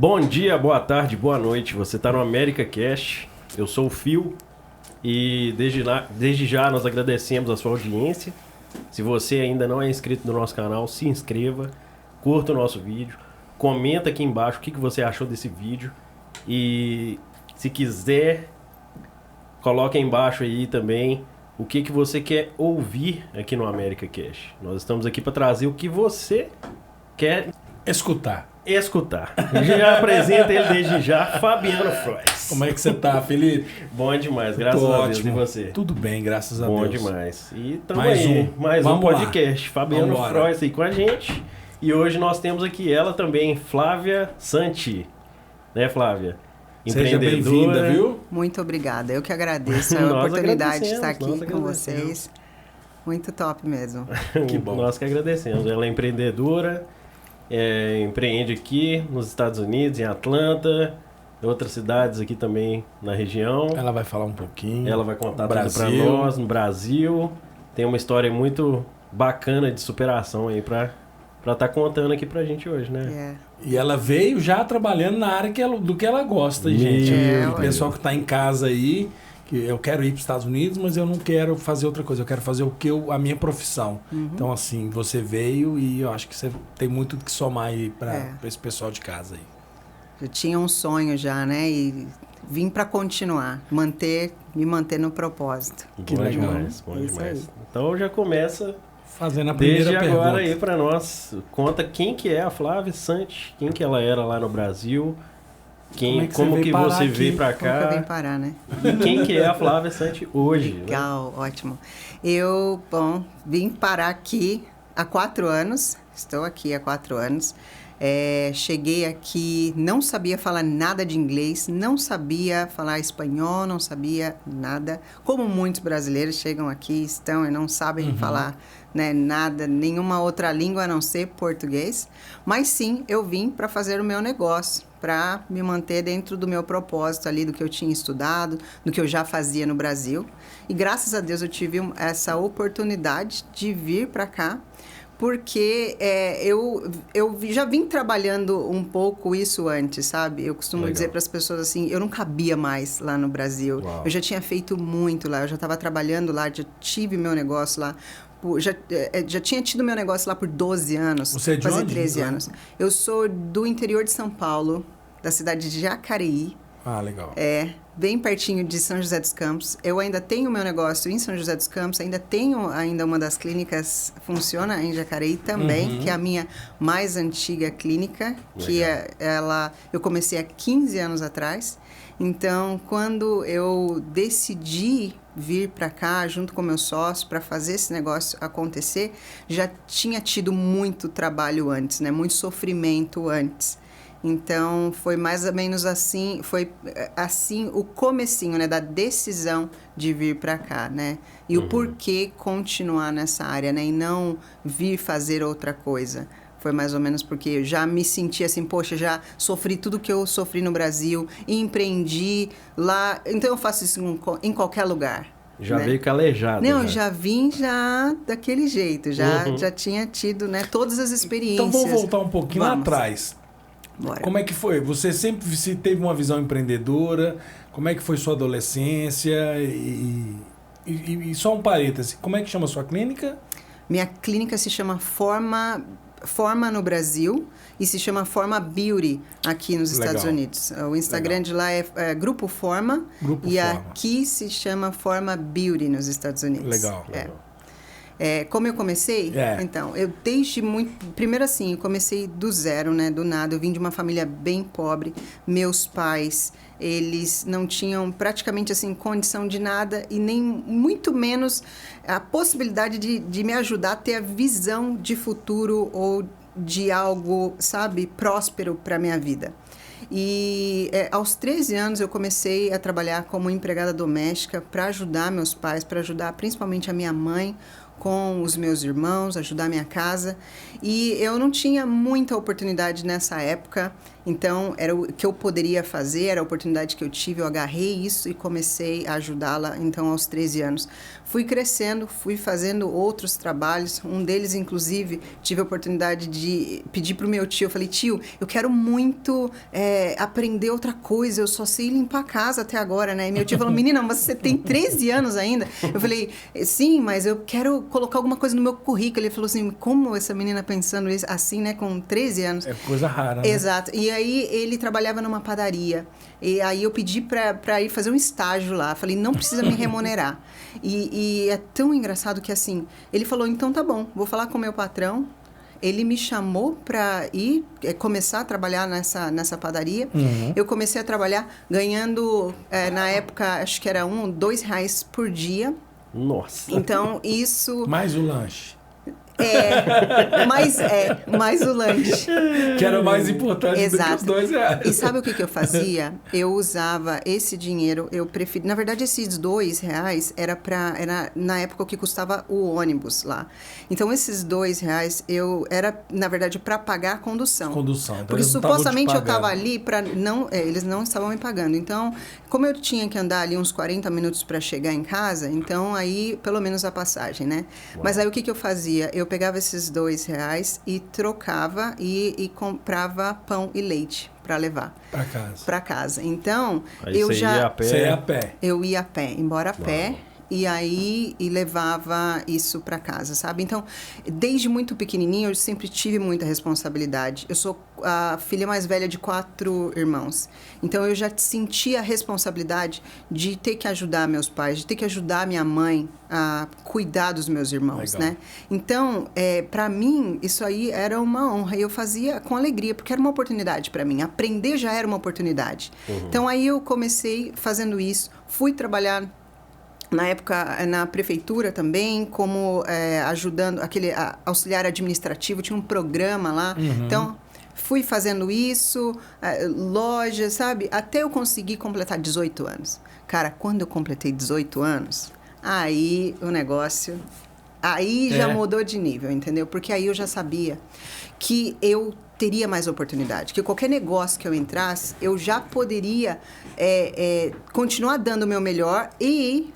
Bom dia, boa tarde, boa noite. Você está no América Cast. Eu sou o Fio e desde já nós agradecemos a sua audiência. Se você ainda não é inscrito no nosso canal, se inscreva, curta o nosso vídeo, comenta aqui embaixo o que você achou desse vídeo e se quiser, coloque aí embaixo aí também o que você quer ouvir aqui no América Cast. Nós estamos aqui para trazer o que você quer escutar. Já apresenta ele desde já, Fabiano Frois. Como é que você tá, Felipe? Bom demais, graças a Deus. E você? Tudo bem, graças a Deus. Bom demais. E mais um podcast. Fabiano Frois aí com a gente. E hoje nós temos aqui ela também, Flávia Santi. Né, Flávia? Seja bem-vinda, viu? Muito obrigada. Eu que agradeço a oportunidade de estar aqui com vocês. Muito top mesmo. Que bom. Nós que agradecemos. Ela é empreendedora. Empreende aqui nos Estados Unidos, em Atlanta, em outras cidades aqui também na região. Ela vai falar um pouquinho. Ela vai contar tudo pra nós no Brasil. Tem uma história muito bacana de superação aí pra estar contando aqui pra gente hoje, né? Yeah. E ela veio já trabalhando na área do que ela gosta, gente. O pessoal que tá em casa aí, que eu quero ir para os Estados Unidos, mas eu não quero fazer outra coisa, eu quero fazer a minha profissão. Então, assim, você veio e eu acho que você tem muito que somar aí para esse pessoal de casa aí. Eu tinha um sonho já, né? E vim para continuar, me manter no propósito. Que bom demais, bom demais. Então já começa fazendo a primeira pergunta. Desde agora aí para nós, conta quem que é a Flávia Santi, quem que ela era lá no Brasil. Como que você veio pra cá? Como que eu vim parar, né? E quem que é a Flávia Santi hoje? Legal, né? Ótimo. Eu, vim parar aqui há 4 anos. Estou aqui há 4 anos. Cheguei aqui, não sabia falar nada de inglês, não sabia falar espanhol, não sabia nada. Como muitos brasileiros chegam aqui, estão e não sabem falar, né, nada, nenhuma outra língua a não ser português. Mas sim, eu vim para fazer o meu negócio, para me manter dentro do meu propósito ali, do que eu tinha estudado, do que eu já fazia no Brasil. E graças a Deus eu tive essa oportunidade de vir para cá, porque eu já vim trabalhando um pouco isso antes, sabe? Eu costumo dizer para as pessoas assim, eu não cabia mais lá no Brasil. Uau. Eu já tinha feito muito lá, eu já estava trabalhando lá, já tive meu negócio lá. Já tinha tido meu negócio lá por 12 anos. Você é de onde? 13 anos. Eu sou do interior de São Paulo, da cidade de Jacareí. Ah, legal. Bem pertinho de São José dos Campos. Eu ainda tenho meu negócio em São José dos Campos, ainda tenho uma das clínicas, funciona em Jacareí também, que é a minha mais antiga clínica, que eu comecei há 15 anos atrás. Então, quando eu decidi vir para cá, junto com meu sócio, para fazer esse negócio acontecer, já tinha tido muito trabalho antes, né? Muito sofrimento antes. Então, foi mais ou menos assim, foi assim o comecinho, né, da decisão de vir para cá, né? E o porquê continuar nessa área, né, e não vir fazer outra coisa. Foi mais ou menos porque eu já me senti assim, poxa, já sofri tudo que eu sofri no Brasil, empreendi lá, então eu faço isso em qualquer lugar. Já né? Veio calejado. Não, já vim daquele jeito, já tinha tido, né, todas as experiências. Então vamos voltar um pouquinho lá atrás. Bora. Como é que foi? Você sempre teve uma visão empreendedora? Como é que foi sua adolescência? E só um parêntese, como é que chama a sua clínica? Minha clínica se chama Forma no Brasil e se chama Forma Beauty aqui nos Estados Unidos. O Instagram de lá é Grupo Forma e aqui se chama Forma Beauty nos Estados Unidos. Legal. Como eu comecei? Então, eu desde muito... Primeiro assim, eu comecei do zero, né? Do nada. Eu vim de uma família bem pobre. Meus pais, eles não tinham praticamente assim condição de nada e nem muito menos a possibilidade de me ajudar a ter a visão de futuro ou de algo, sabe, próspero para minha vida. E aos 13 anos eu comecei a trabalhar como empregada doméstica para ajudar meus pais, para ajudar principalmente a minha mãe com os meus irmãos, ajudar minha casa. E eu não tinha muita oportunidade nessa época, então era o que eu poderia fazer, era a oportunidade que eu tive, eu agarrei isso e comecei a ajudá-la, então, aos 13 anos. Fui crescendo, fui fazendo outros trabalhos, um deles, inclusive, tive a oportunidade de pedir para o meu tio, eu falei, tio, eu quero muito aprender outra coisa, eu só sei limpar a casa até agora, né? E meu tio falou, menina, mas você tem 13 anos ainda? Eu falei, sim, mas eu quero colocar alguma coisa no meu currículo. Ele falou assim, como essa menina pensando isso, assim, né, com 13 anos? É coisa rara, né? Exato. E aí ele trabalhava numa padaria. E aí eu pedi para ir fazer um estágio lá. Falei, não precisa me remunerar. E é tão engraçado que assim, ele falou, então tá bom, vou falar com o meu patrão. Ele me chamou para ir começar a trabalhar nessa padaria. Uhum. Eu comecei a trabalhar ganhando, na época, acho que era R$2 por dia. Nossa! Então, isso... Mais o lanche. Mais o lanche. Que era mais importante. Exato. Do que os R$2. E sabe o que eu fazia? Eu usava esse dinheiro, na verdade, esses R$2 era na época o que custava o ônibus lá. Então, esses R$2 era, na verdade, para pagar a condução. Então, porque supostamente eu estava ali para eles não estavam me pagando. Então, como eu tinha que andar ali uns 40 minutos para chegar em casa, então aí, pelo menos a passagem, né? Uau. Mas aí o que eu fazia? Eu pegava esses R$2 e trocava e comprava pão e leite para levar para casa. Então, aí eu já ia a pé. Você ia a pé. Eu ia a pé, embora a pé. E aí, levava isso para casa, sabe? Então, desde muito pequenininho, eu sempre tive muita responsabilidade. Eu sou a filha mais velha de 4 irmãos. Então, eu já sentia a responsabilidade de ter que ajudar meus pais, de ter que ajudar minha mãe a cuidar dos meus irmãos, né? Então, para mim, isso aí era uma honra. E eu fazia com alegria, porque era uma oportunidade para mim. Aprender já era uma oportunidade. Uhum. Então, aí eu comecei fazendo isso. Fui trabalhar... Na época, na prefeitura também, como ajudando, auxiliar administrativo, tinha um programa lá. Uhum. Então, fui fazendo isso, loja, sabe? Até eu conseguir completar 18 anos. Cara, quando eu completei 18 anos, aí o negócio... Aí já mudou de nível, entendeu? Porque aí eu já sabia que eu teria mais oportunidade, que qualquer negócio que eu entrasse, eu já poderia continuar dando o meu melhor e...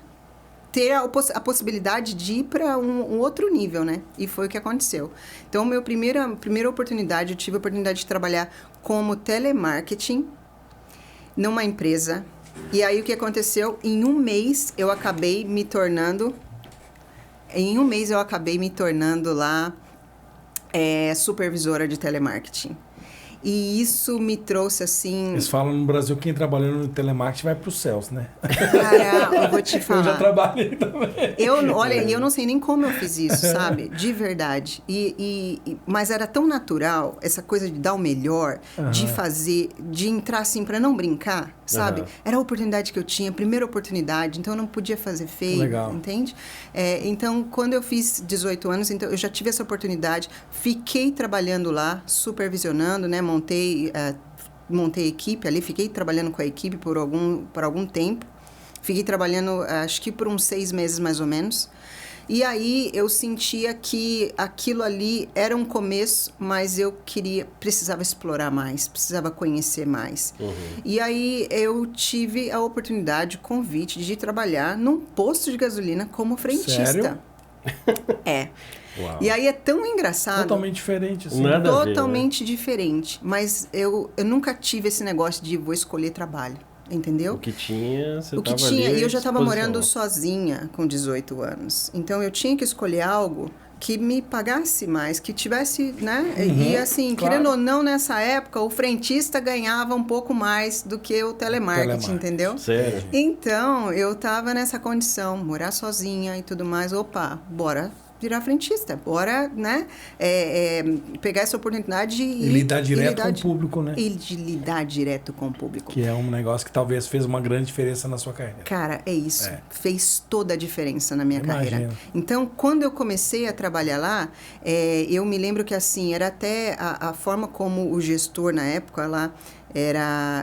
ter a possibilidade de ir para um outro nível, né? E foi o que aconteceu. Então, primeira oportunidade, eu tive a oportunidade de trabalhar como telemarketing numa empresa. E aí, o que aconteceu? Em um mês, eu acabei me tornando lá supervisora de telemarketing. E isso me trouxe, assim... Eles falam no Brasil que quem trabalha no telemarketing vai para os céus, né? Cara, eu vou te falar. Eu já trabalhei também. Eu não sei nem como eu fiz isso, sabe? De verdade. Mas era tão natural, essa coisa de dar o melhor, de fazer, de entrar assim para não brincar, sabe? Era a oportunidade que eu tinha, primeira oportunidade, então eu não podia fazer feio, legal. Entende? Então, quando eu fiz 18 anos, então eu já tive essa oportunidade, fiquei trabalhando lá, supervisionando, né? Montei equipe ali, fiquei trabalhando com a equipe por algum tempo. Fiquei trabalhando, acho que por uns 6 meses mais ou menos. E aí eu sentia que aquilo ali era um começo, mas eu precisava explorar mais, precisava conhecer mais. Uhum. E aí eu tive a oportunidade, o convite de trabalhar num posto de gasolina como frentista. Sério? Uau. E aí é tão engraçado. Totalmente diferente, assim. Totalmente diferente. Mas eu nunca tive esse negócio de vou escolher trabalho, entendeu? O que tinha, e eu já estava morando sozinha com 18 anos. Então eu tinha que escolher algo que me pagasse mais, que tivesse, né? Uhum, e assim, claro. Querendo ou não, nessa época, o frentista ganhava um pouco mais do que o telemarketing, entendeu? Sério? Então, eu tava nessa condição, morar sozinha e tudo mais. Opa, bora virar frentista, bora, né? Pegar essa oportunidade e lidar direto com o público, né? E de lidar direto com o público. Que é um negócio que talvez fez uma grande diferença na sua carreira. Cara, é isso. Fez toda a diferença na minha carreira. Então, quando eu comecei a trabalhar lá, eu me lembro que, assim, era até a forma como o gestor, na época, lá,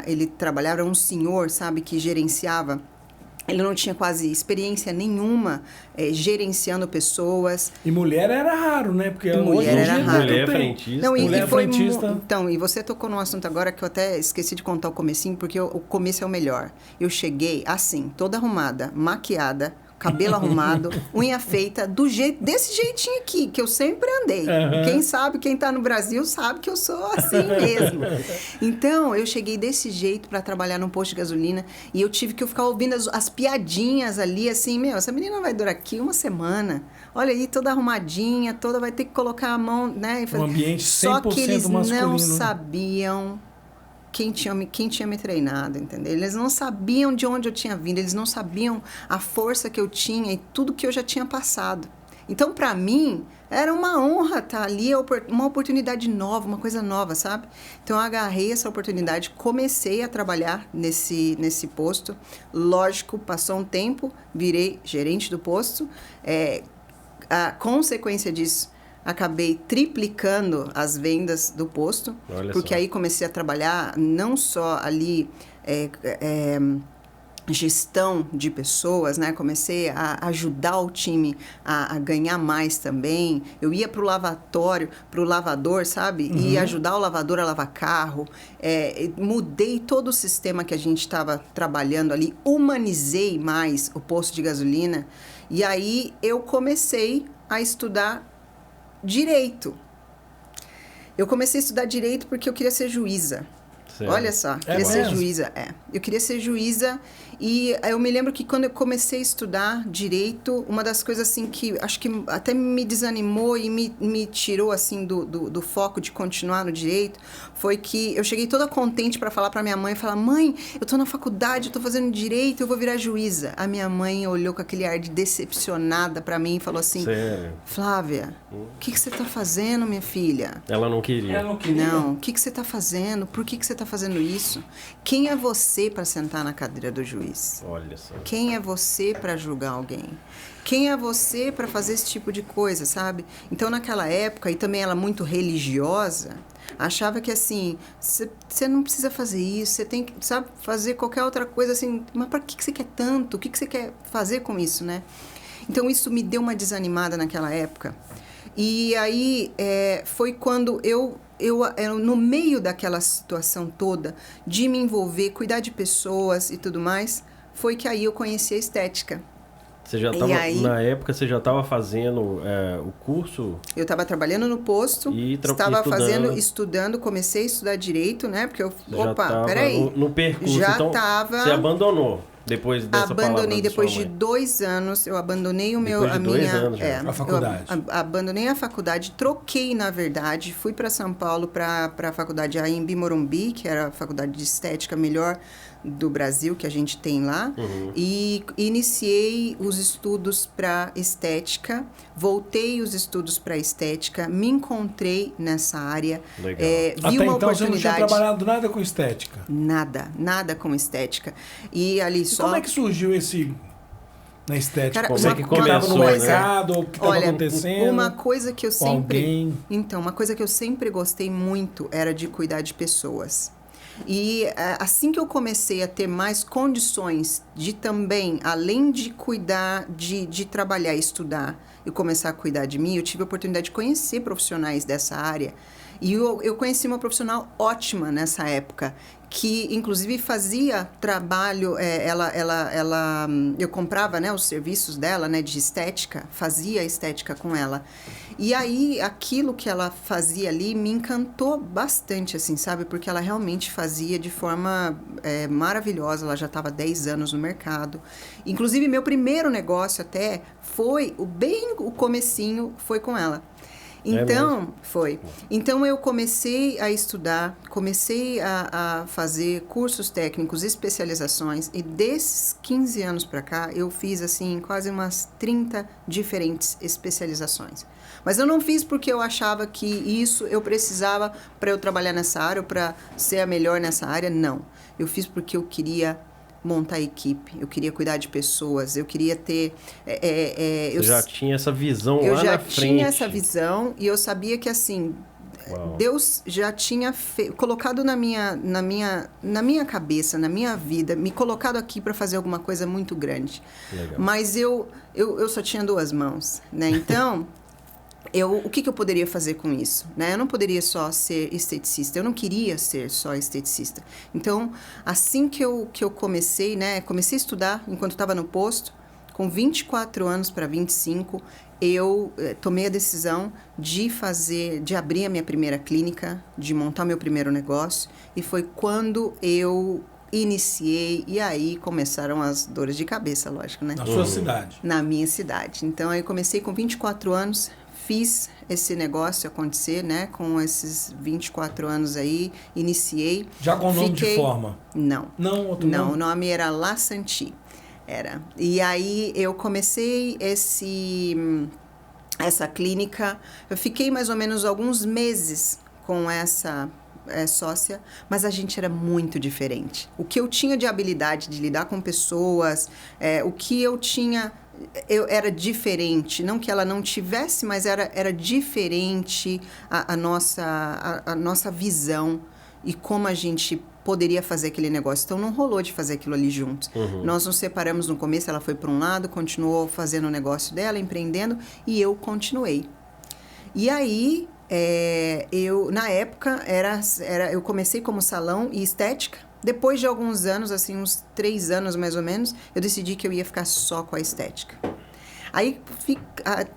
ele trabalhava, um senhor, sabe, que gerenciava Ele não tinha quase experiência nenhuma gerenciando pessoas. E mulher era raro, né? Porque mulher era raro. Mulher frentista. Não, mulher frentista. Então, e você tocou num assunto agora que eu até esqueci de contar o comecinho, porque o começo é o melhor. Eu cheguei assim, toda arrumada, maquiada, cabelo arrumado, unha feita, desse jeitinho aqui, que eu sempre andei. Uhum. Quem sabe, quem tá no Brasil, sabe que eu sou assim mesmo. Então, eu cheguei desse jeito para trabalhar num posto de gasolina e eu tive que ficar ouvindo as piadinhas ali, assim, essa menina vai durar aqui uma semana. Olha aí, toda arrumadinha, toda vai ter que colocar a mão, né? Um ambiente 100% Só que eles masculino. não sabiam quem tinha me treinado, entendeu? Eles não sabiam de onde eu tinha vindo, eles não sabiam a força que eu tinha e tudo que eu já tinha passado. Então, para mim, era uma honra estar ali, uma oportunidade nova, uma coisa nova, sabe? Então, eu agarrei essa oportunidade, comecei a trabalhar nesse posto. Lógico, passou um tempo, virei gerente do posto. A consequência disso, acabei triplicando as vendas do posto, porque aí comecei a trabalhar não só ali gestão de pessoas, né? Comecei a ajudar o time a ganhar mais também. Eu ia para o lavatório, para o lavador, sabe? Uhum. E ajudar o lavador a lavar carro. Mudei todo o sistema que a gente estava trabalhando ali, humanizei mais o posto de gasolina. E aí eu comecei a estudar Direito. Eu comecei a estudar Direito porque eu queria ser juíza. Certo. Olha só, queria ser juíza. Eu queria ser juíza e eu me lembro que quando eu comecei a estudar Direito, uma das coisas assim que acho que até me desanimou e me tirou assim do foco de continuar no Direito, foi que eu cheguei toda contente para falar para minha mãe, falar: mãe, eu tô na faculdade, eu tô fazendo Direito, eu vou virar juíza. A minha mãe olhou com aquele ar de decepcionada para mim e falou assim: sério? Flávia, o que você tá fazendo, minha filha? Ela não queria. Não, o que você tá fazendo? Por que você tá fazendo isso? Quem é você para sentar na cadeira do juiz? Olha só. Quem é você para julgar alguém? Quem é você para fazer esse tipo de coisa, sabe? Então, naquela época, e também ela muito religiosa, achava que assim, você não precisa fazer isso, você tem que, sabe, fazer qualquer outra coisa assim. Mas para que você quer tanto? O que você quer fazer com isso, né? Então, isso me deu uma desanimada naquela época. E aí, foi quando eu no meio daquela situação toda, de me envolver, cuidar de pessoas e tudo mais, foi que aí eu conheci a estética. Você já estava, na época, você já estava fazendo o curso? Eu estava trabalhando no posto, estava estudando, comecei a estudar Direito, né? Porque peraí. No percurso, já então, você abandonou depois dessa Abandonei depois de 2 anos, eu abandonei a faculdade. Abandonei a faculdade, troquei, na verdade, fui para São Paulo para a faculdade Anhembi Morumbi, que era a faculdade de estética melhor do Brasil que a gente tem lá, e iniciei os estudos para estética, voltei os estudos para estética, me encontrei nessa área. Legal. Vi uma oportunidade. Você não tinha trabalhado nada com estética? Nada com estética. E ali só... Como é que surgiu na estética? Cara, você que começou no mercado, o que estava acontecendo? Uma coisa que eu sempre... Alguém... Então, uma coisa que eu sempre gostei muito era de cuidar de pessoas. E assim que eu comecei a ter mais condições de também, além de cuidar, de trabalhar e estudar, e começar a cuidar de mim, eu tive a oportunidade de conhecer profissionais dessa área. E eu conheci uma profissional ótima nessa época, que inclusive fazia trabalho, eu comprava, né, os serviços dela, né, de estética, fazia estética com ela. E aí, aquilo que ela fazia ali me encantou bastante, assim, sabe? Porque ela realmente fazia de forma maravilhosa, ela já estava 10 anos no mercado. Inclusive, meu primeiro negócio até foi, bem o comecinho, foi com ela. Então, foi. Então, eu comecei a estudar, comecei a fazer cursos técnicos, especializações, e desses 15 anos para cá, eu fiz, assim, quase umas 30 diferentes especializações. Mas eu não fiz porque eu achava que isso eu precisava para eu trabalhar nessa área, ou para ser a melhor nessa área, não. Eu fiz porque eu queria montar equipe, eu queria cuidar de pessoas, eu queria ter... Você já tinha essa visão lá na frente. Eu já tinha essa visão e eu sabia que, assim, Deus já tinha colocado na minha cabeça, na minha vida, me colocado aqui para fazer alguma coisa muito grande. Legal. Mas eu só tinha 2 mãos, né? Então, o que eu poderia fazer com isso? Né? Eu não poderia só ser esteticista, eu não queria ser só esteticista. Então, assim que eu comecei, né? Comecei a estudar enquanto estava no posto, com 24 anos para 25, eu tomei a decisão de abrir a minha primeira clínica, de montar meu primeiro negócio, e foi quando eu iniciei, e aí começaram as dores de cabeça, lógico, né? Na sua cidade? Na minha cidade. Então, aí eu comecei com 24 anos, fiz esse negócio acontecer, né? Com esses 24 anos aí, iniciei. Já com o nome de forma? Não. Não, outro nome? Não, o nome era La Santi. Era. E aí eu comecei essa clínica, eu fiquei mais ou menos alguns meses com essa sócia, mas a gente era muito diferente. O que eu tinha de habilidade de lidar com pessoas, o que eu tinha, era diferente. Não que ela não tivesse, mas era diferente a nossa visão e como a gente poderia fazer aquele negócio. Então, não rolou de fazer aquilo ali juntos. Nós nos separamos no começo, ela foi para um lado, continuou fazendo o negócio dela, empreendendo, e eu continuei. E aí, na época, eu comecei como salão e estética. Depois de alguns anos, assim, uns 3 anos mais ou menos, eu decidi que eu ia ficar só com a estética. Aí,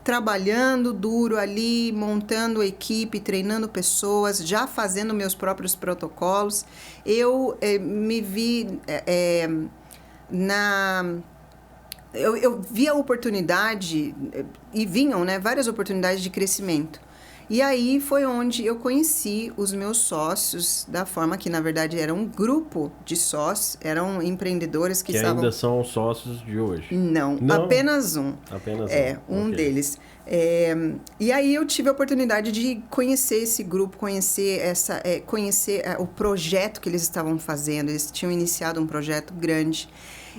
trabalhando duro ali, montando equipe, treinando pessoas, já fazendo meus próprios protocolos, eu me vi eu vi a oportunidade, e vinham, né, várias oportunidades de crescimento. E aí foi onde eu conheci os meus sócios, da forma que, na verdade, era um grupo de sócios, eram empreendedores que estavam... ainda são sócios de hoje? Não, apenas um. Apenas um okay. deles. E aí eu tive a oportunidade de conhecer esse grupo, conhecer o projeto que eles estavam fazendo. Eles tinham iniciado um projeto grande.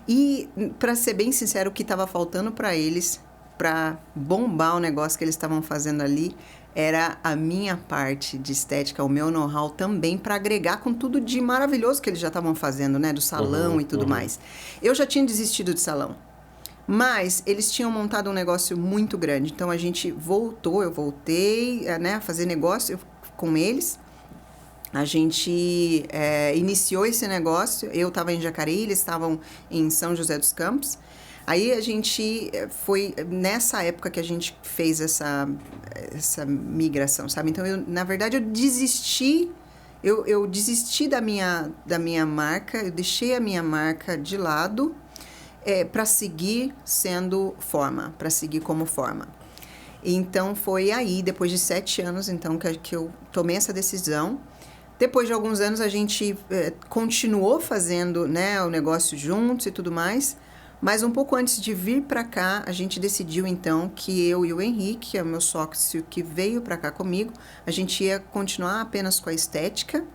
E, para ser bem sincero, o que estava faltando para eles, para bombar o negócio que eles estavam fazendo ali, era a minha parte de estética, o meu know-how também, para agregar com tudo de maravilhoso que eles já estavam fazendo, né? Do salão e tudo mais. Eu já tinha desistido de salão, mas eles tinham montado um negócio muito grande. Então, eu voltei, né, a fazer negócio com eles. A gente iniciou esse negócio. Eu estava em Jacareí, eles estavam em São José dos Campos. Aí a gente foi nessa época que a gente fez essa migração, sabe? Então, na verdade, eu desisti. Eu desisti da minha marca, eu deixei a minha marca de lado para seguir sendo forma, para seguir como forma. Então, foi aí, depois de 7 anos, então, que eu tomei essa decisão. Depois de alguns anos, a gente continuou fazendo, né, o negócio juntos e tudo mais. Mas um pouco antes de vir para cá, a gente decidiu, então, que eu e o Henrique, que é o meu sócio que veio para cá comigo, a gente ia continuar apenas com a estética,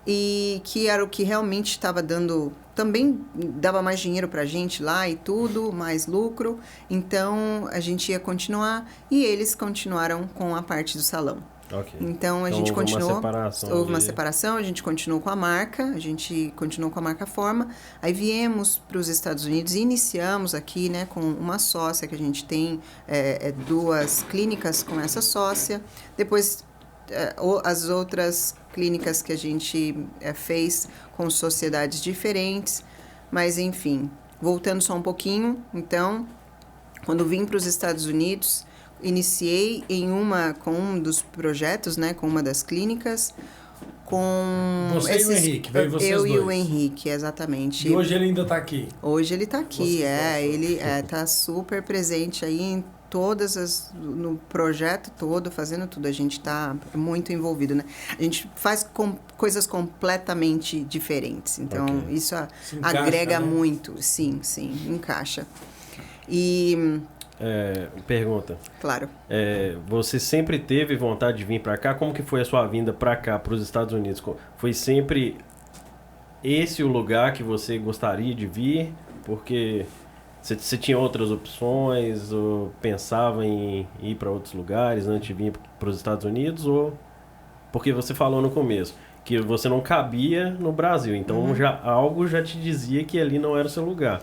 e que era o que realmente estava dando, também dava mais dinheiro para a gente lá e tudo, mais lucro. Então, a gente ia continuar, e eles continuaram com a parte do salão. Okay. Então, a gente continuou. Houve uma separação, a gente continuou com a marca, Forma. Aí viemos para os Estados Unidos e iniciamos aqui, né, com uma sócia que a gente tem, 2 clínicas com essa sócia. Depois, as outras clínicas que a gente fez com sociedades diferentes. Mas, enfim, voltando só um pouquinho. Então, quando vim para os Estados Unidos, iniciei com um dos projetos, né, com uma das clínicas, com... Você e o Henrique, veio vocês dois. Eu e o Henrique, exatamente. E hoje ele ainda está aqui? Hoje ele está aqui, ele está super presente aí no projeto todo, fazendo tudo. A gente está muito envolvido, né? A gente faz coisas completamente diferentes, então isso agrega, né? Muito, sim, encaixa. E... pergunta. Claro. Você sempre teve vontade de vir para cá? Como que foi a sua vinda para cá, para os Estados Unidos? Foi sempre esse o lugar que você gostaria de vir? Porque você tinha outras opções? Ou pensava em ir para outros lugares antes de vir para os Estados Unidos? Ou Porque você falou no começo que você não cabia no Brasil, então algo já te dizia que ali não era o seu lugar.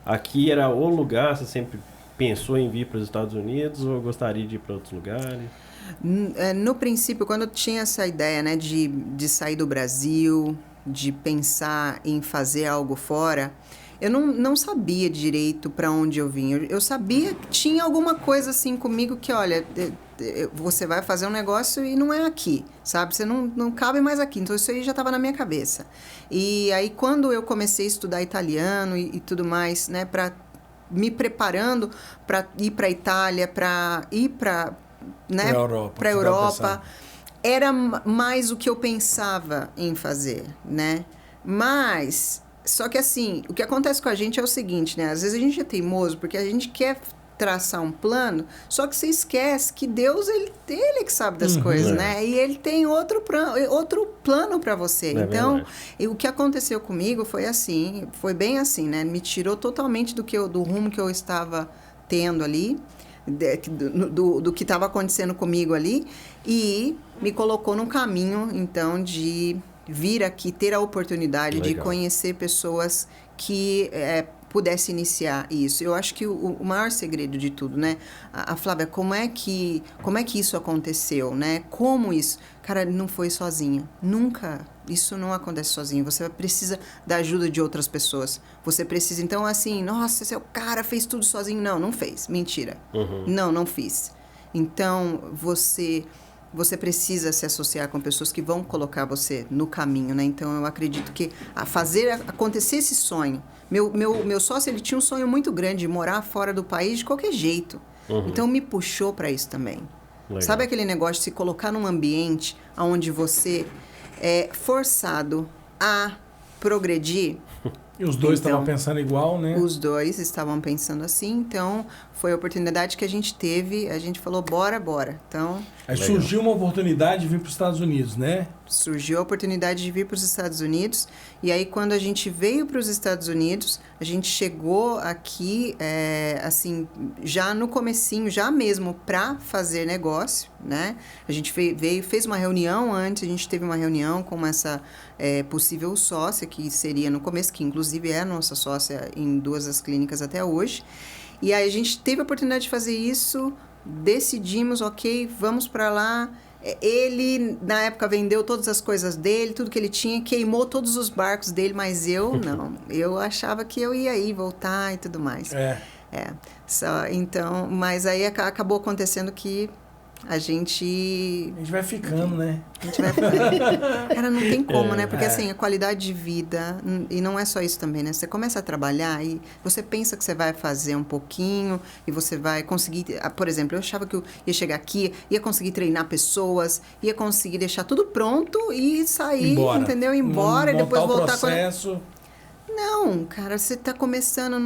Aqui era o lugar, você sempre pensou em vir para os Estados Unidos ou gostaria de ir para outros lugares? No princípio, quando eu tinha essa ideia, né, de sair do Brasil, de pensar em fazer algo fora, eu não sabia direito para onde eu vim. Eu sabia que tinha alguma coisa assim comigo que, olha, você vai fazer um negócio e não é aqui, sabe? Você não cabe mais aqui. Então, isso aí já estava na minha cabeça. E aí, quando eu comecei a estudar italiano e tudo mais, né, para me preparando para ir para a Itália, para ir para, né, para a Europa, era mais o que eu pensava em fazer, né? Mas, só que assim, o que acontece com a gente é o seguinte, né? Às vezes a gente é teimoso porque a gente quer traçar um plano, só que você esquece que Deus, ele é que sabe das coisas, né? E ele tem outro plano para você. Então, o que aconteceu comigo foi assim, foi bem assim, né? Me tirou totalmente do rumo que eu estava tendo ali, do que estava acontecendo comigo ali, e me colocou num caminho, então, de vir aqui, ter a oportunidade de conhecer pessoas que pudesse iniciar isso. Eu acho que o maior segredo de tudo, né? A Flávia, como é que isso aconteceu, né? Como isso? Cara, não foi sozinha. Nunca. Isso não acontece sozinho. Você precisa da ajuda de outras pessoas. Você precisa, então, assim, nossa, esse cara fez tudo sozinho. Não fez. Mentira. Não fiz. Então, você precisa se associar com pessoas que vão colocar você no caminho, né? Então, eu acredito que fazer acontecer esse sonho. Meu sócio, ele tinha um sonho muito grande de morar fora do país de qualquer jeito. Então, me puxou para isso também. Legal. Sabe aquele negócio de se colocar num ambiente onde você é forçado a progredir? E os dois estavam pensando igual, né? Os dois estavam pensando assim, então foi a oportunidade que a gente teve, a gente falou, bora. Então, aí surgiu uma oportunidade de vir para os Estados Unidos, né? Surgiu a oportunidade de vir para os Estados Unidos, e aí quando a gente veio para os Estados Unidos, a gente chegou aqui, assim, já no comecinho, já mesmo para fazer negócio, né? A gente fez uma reunião antes, a gente teve uma reunião com essa possível sócia, que seria no começo, que inclusive é a nossa sócia em 2 das clínicas até hoje. E aí a gente teve a oportunidade de fazer isso, decidimos, ok, vamos para lá. Ele, na época, vendeu todas as coisas dele, tudo que ele tinha, queimou todos os barcos dele, mas eu não. Eu achava que eu ia ir, voltar e tudo mais. Então, mas aí acabou acontecendo que a gente vai ficando, né? A gente vai ficando. Cara, não tem como, né? Porque assim, a qualidade de vida, e não é só isso também, né? Você começa a trabalhar e você pensa que você vai fazer um pouquinho e você vai conseguir... Por exemplo, eu achava que eu ia chegar aqui, ia conseguir treinar pessoas, ia conseguir deixar tudo pronto e sair, entendeu? Ir embora e depois voltar... processo. Não, cara, você tá começando,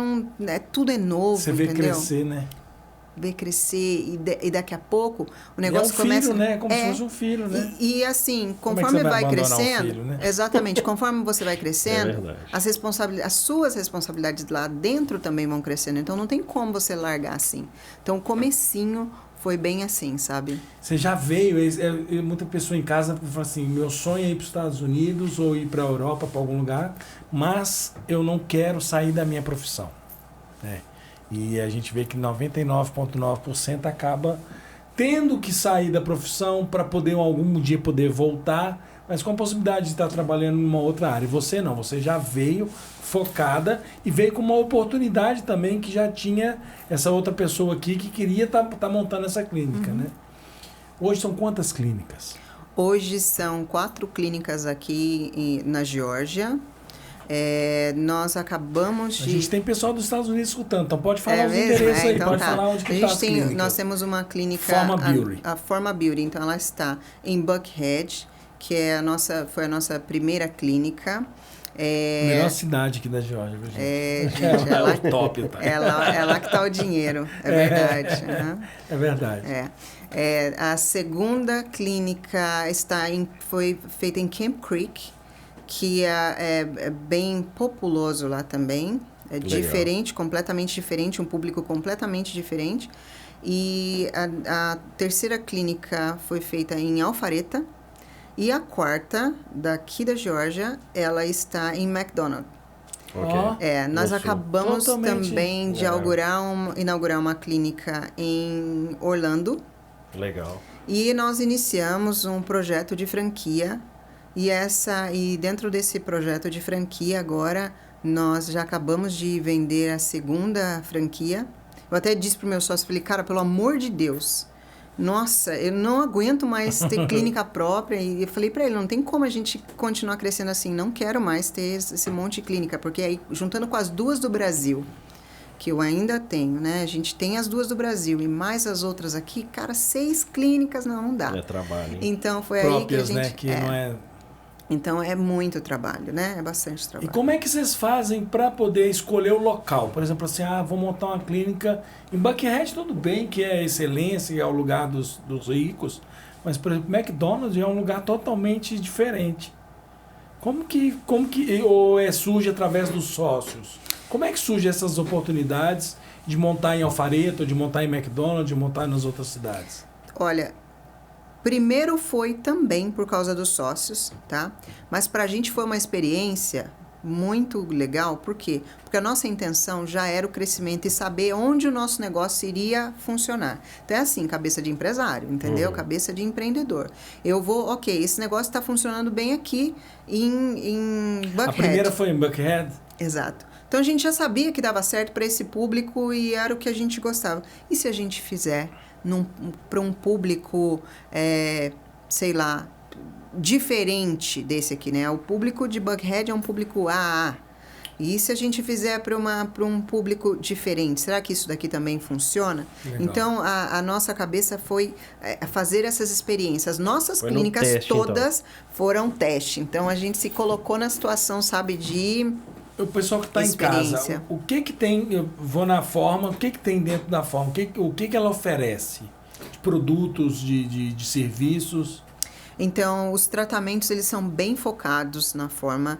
tudo é novo, você vê entendeu? Crescer, né? Ver crescer e daqui a pouco o negócio filho, começa... né? Como se fosse um filho, né? E assim, conforme vai crescendo... Filho, né? Exatamente, conforme você vai crescendo, as suas responsabilidades lá dentro também vão crescendo. Então, não tem como você largar assim. Então, o comecinho foi bem assim, sabe? Você já veio... muita pessoa em casa fala assim, meu sonho é ir para os Estados Unidos ou ir para a Europa, para algum lugar, mas eu não quero sair da minha profissão. E a gente vê que 99,9% acaba tendo que sair da profissão para poder algum dia poder voltar, mas com a possibilidade de estar trabalhando em uma outra área. E você não, você já veio focada e veio com uma oportunidade também que já tinha essa outra pessoa aqui que queria tá montando essa clínica, né? Hoje são quantas clínicas? Hoje são 4 clínicas aqui na Geórgia. Nós acabamos de... A gente tem pessoal dos Estados Unidos escutando, então pode falar os endereços aí, então pode falar onde que está as clínicas. Nós temos uma clínica... Forma Beauty. A Forma Beauty, então ela está em Buckhead, que foi a nossa primeira clínica. Melhor cidade aqui da Geórgia, viu, gente? Gente, é o top. Tá? É lá que está o dinheiro, é verdade. É verdade. A segunda clínica foi feita em Camp Creek, que é bem populoso lá também. É diferente, completamente diferente, um público completamente diferente. E a terceira clínica foi feita em Alpharetta. E a quarta, daqui da Geórgia, ela está em McDonald. Ok. Nós acabamos também de inaugurar uma clínica em Orlando. Legal. E nós iniciamos um projeto de franquia. E dentro desse projeto de franquia agora, nós já acabamos de vender a segunda franquia. Eu até disse para o meu sócio, falei, cara, pelo amor de Deus, nossa, eu não aguento mais ter clínica própria. E eu falei para ele, não tem como a gente continuar crescendo assim, não quero mais ter esse monte de clínica, porque aí, juntando com as 2 do Brasil, que eu ainda tenho, né? A gente tem as 2 do Brasil e mais as outras aqui, cara, 6 clínicas não dá. É trabalho, hein? Então, foi próprias, aí que a gente... né? Que não é... Então, é muito trabalho, né? É bastante trabalho. E como é que vocês fazem para poder escolher o local? Por exemplo, assim, vou montar uma clínica em Buckhead, tudo bem que é excelência, é o lugar dos ricos, mas, por exemplo, McDonald's é um lugar totalmente diferente. Como que surge através dos sócios? Como é que surgem essas oportunidades de montar em Alpharetta, de montar em McDonald's, de montar nas outras cidades? Olha, primeiro foi também por causa dos sócios, tá? Mas pra gente foi uma experiência muito legal, por quê? Porque a nossa intenção já era o crescimento e saber onde o nosso negócio iria funcionar. Então é assim, cabeça de empresário, entendeu? Cabeça de empreendedor. Eu vou, esse negócio está funcionando bem aqui em Buckhead. A primeira foi em Buckhead? Exato. Então a gente já sabia que dava certo para esse público e era o que a gente gostava. E se a gente fizer para um público, sei lá, diferente desse aqui, né? O público de Buckhead é um público AA. E se a gente fizer para um público diferente, será que isso daqui também funciona? Legal. Então, a nossa cabeça foi fazer essas experiências. Nossas clínicas teste, todas foram teste. Então, a gente se colocou na situação, sabe, de... O pessoal que está em casa, o que tem, eu vou na forma, o que tem dentro da forma? O que ela oferece? De produtos, de serviços? Então, os tratamentos, eles são bem focados na forma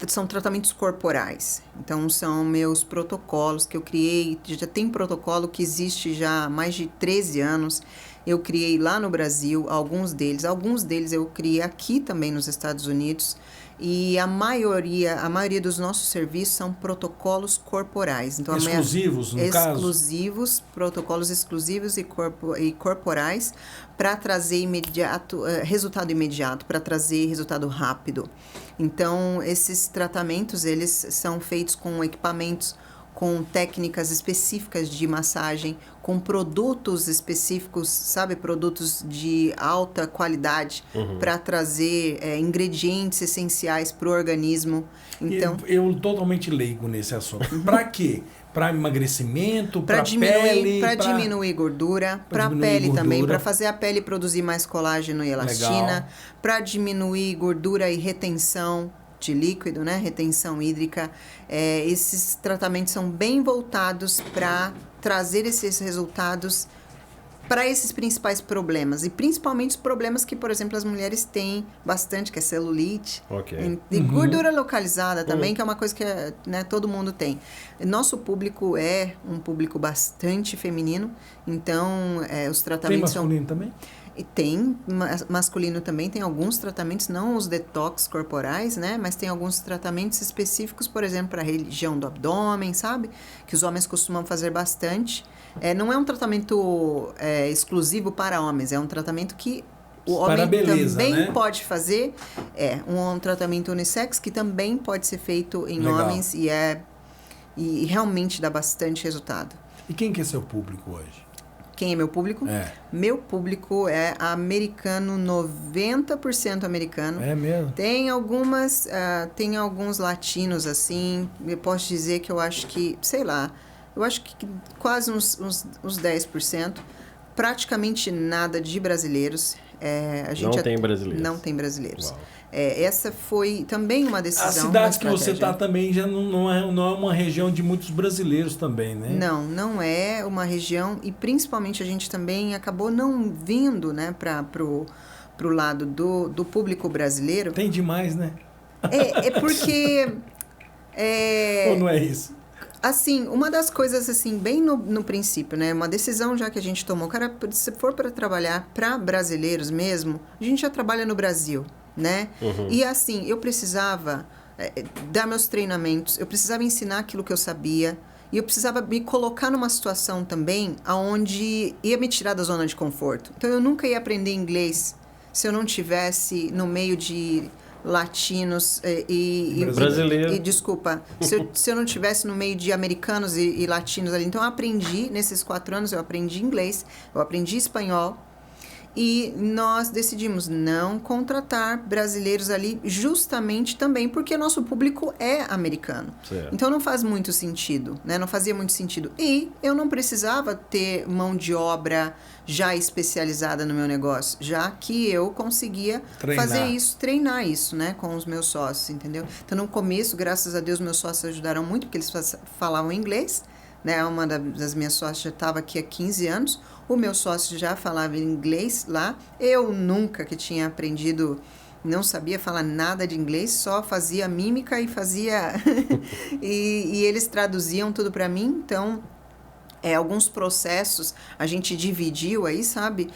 são tratamentos corporais. Então, são meus protocolos que eu criei, já tem protocolo que existe já há mais de 13 anos. Eu criei lá no Brasil, alguns deles eu criei aqui também nos Estados Unidos. E a maioria dos nossos serviços são protocolos corporais. Então, exclusivos, no caso? Exclusivos, protocolos exclusivos e corporais para trazer resultado imediato, para trazer resultado rápido. Então, esses tratamentos, eles são feitos com equipamentos, com técnicas específicas de massagem, com produtos específicos, sabe? Produtos de alta qualidade para trazer ingredientes essenciais para o organismo. Então, eu totalmente leigo nesse assunto. Para quê? Para emagrecimento, para pele? Para diminuir gordura, para a pele também, para fazer a pele produzir mais colágeno e elastina, para diminuir gordura e retenção de líquido, né? Retenção hídrica. Esses tratamentos são bem voltados para trazer esses resultados para esses principais problemas. E principalmente os problemas que, por exemplo, as mulheres têm bastante, que é celulite. E gordura localizada também, que é uma coisa que todo mundo tem. Nosso público é um público bastante feminino, então os tratamentos tem masculino também? E tem masculino também, tem alguns tratamentos, não os detox corporais, né? Mas tem alguns tratamentos específicos, por exemplo, para a região do abdômen, sabe? Que os homens costumam fazer bastante. Não é um tratamento exclusivo para homens, é um tratamento que o homem beleza, também né? pode fazer. Um tratamento unissex que também pode ser feito em homens e realmente dá bastante resultado. E quem que é seu público hoje? Quem é meu público? Meu público é americano, 90% americano. É mesmo? Tem alguns latinos, assim. Eu posso dizer que eu acho que, sei lá, quase uns 10%. Praticamente nada de brasileiros. Tem brasileiros? Não tem brasileiros. Uau. Essa foi também uma decisão. A cidade que você está também já não é uma região de muitos brasileiros também, né? Não é uma região, e principalmente a gente também acabou não vindo, né, pro lado do público brasileiro. Tem demais, né? É porque... Ou não é isso? Assim, uma das coisas, assim, bem no princípio, né? Uma decisão já que a gente tomou. Cara, se for para trabalhar para brasileiros mesmo, a gente já trabalha no Brasil, né? E assim, eu precisava dar meus treinamentos, eu precisava ensinar aquilo que eu sabia. E eu precisava me colocar numa situação também onde ia me tirar da zona de conforto. Então, eu nunca ia aprender inglês se eu não tivesse no meio de latinos brasileiro. E desculpa, se eu não tivesse no meio de americanos e latinos ali. Então, eu aprendi, nesses 4 anos, eu aprendi inglês, eu aprendi espanhol. E nós decidimos não contratar brasileiros ali justamente também porque nosso público é americano. Certo. Então não faz muito sentido, né? Não fazia muito sentido. E eu não precisava ter mão de obra já especializada no meu negócio, já que eu conseguia fazer isso, treinar isso, né? Com os meus sócios, entendeu? Então no começo, graças a Deus, meus sócios ajudaram muito porque eles falavam inglês, né? Uma das minhas sócias já estava aqui há 15 anos. O meu sócio já falava inglês lá. Eu nunca que tinha aprendido, não sabia falar nada de inglês, só fazia mímica e fazia... e eles traduziam tudo para mim. Então, alguns processos a gente dividiu aí, sabe?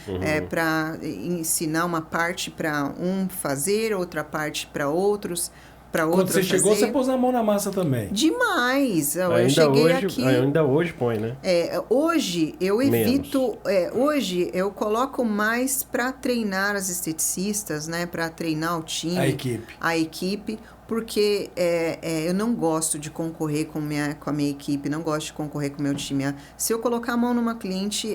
Para ensinar uma parte para um fazer, outra parte para outros... Quando você chegou, você pôs a mão na massa também. Demais. Eu cheguei aqui... Ainda hoje põe, né? Hoje eu evito... hoje eu coloco mais para treinar as esteticistas, né? Para treinar o time. A equipe. Porque eu não gosto de concorrer com a minha equipe, não gosto de concorrer com o meu time. Se eu colocar a mão numa cliente,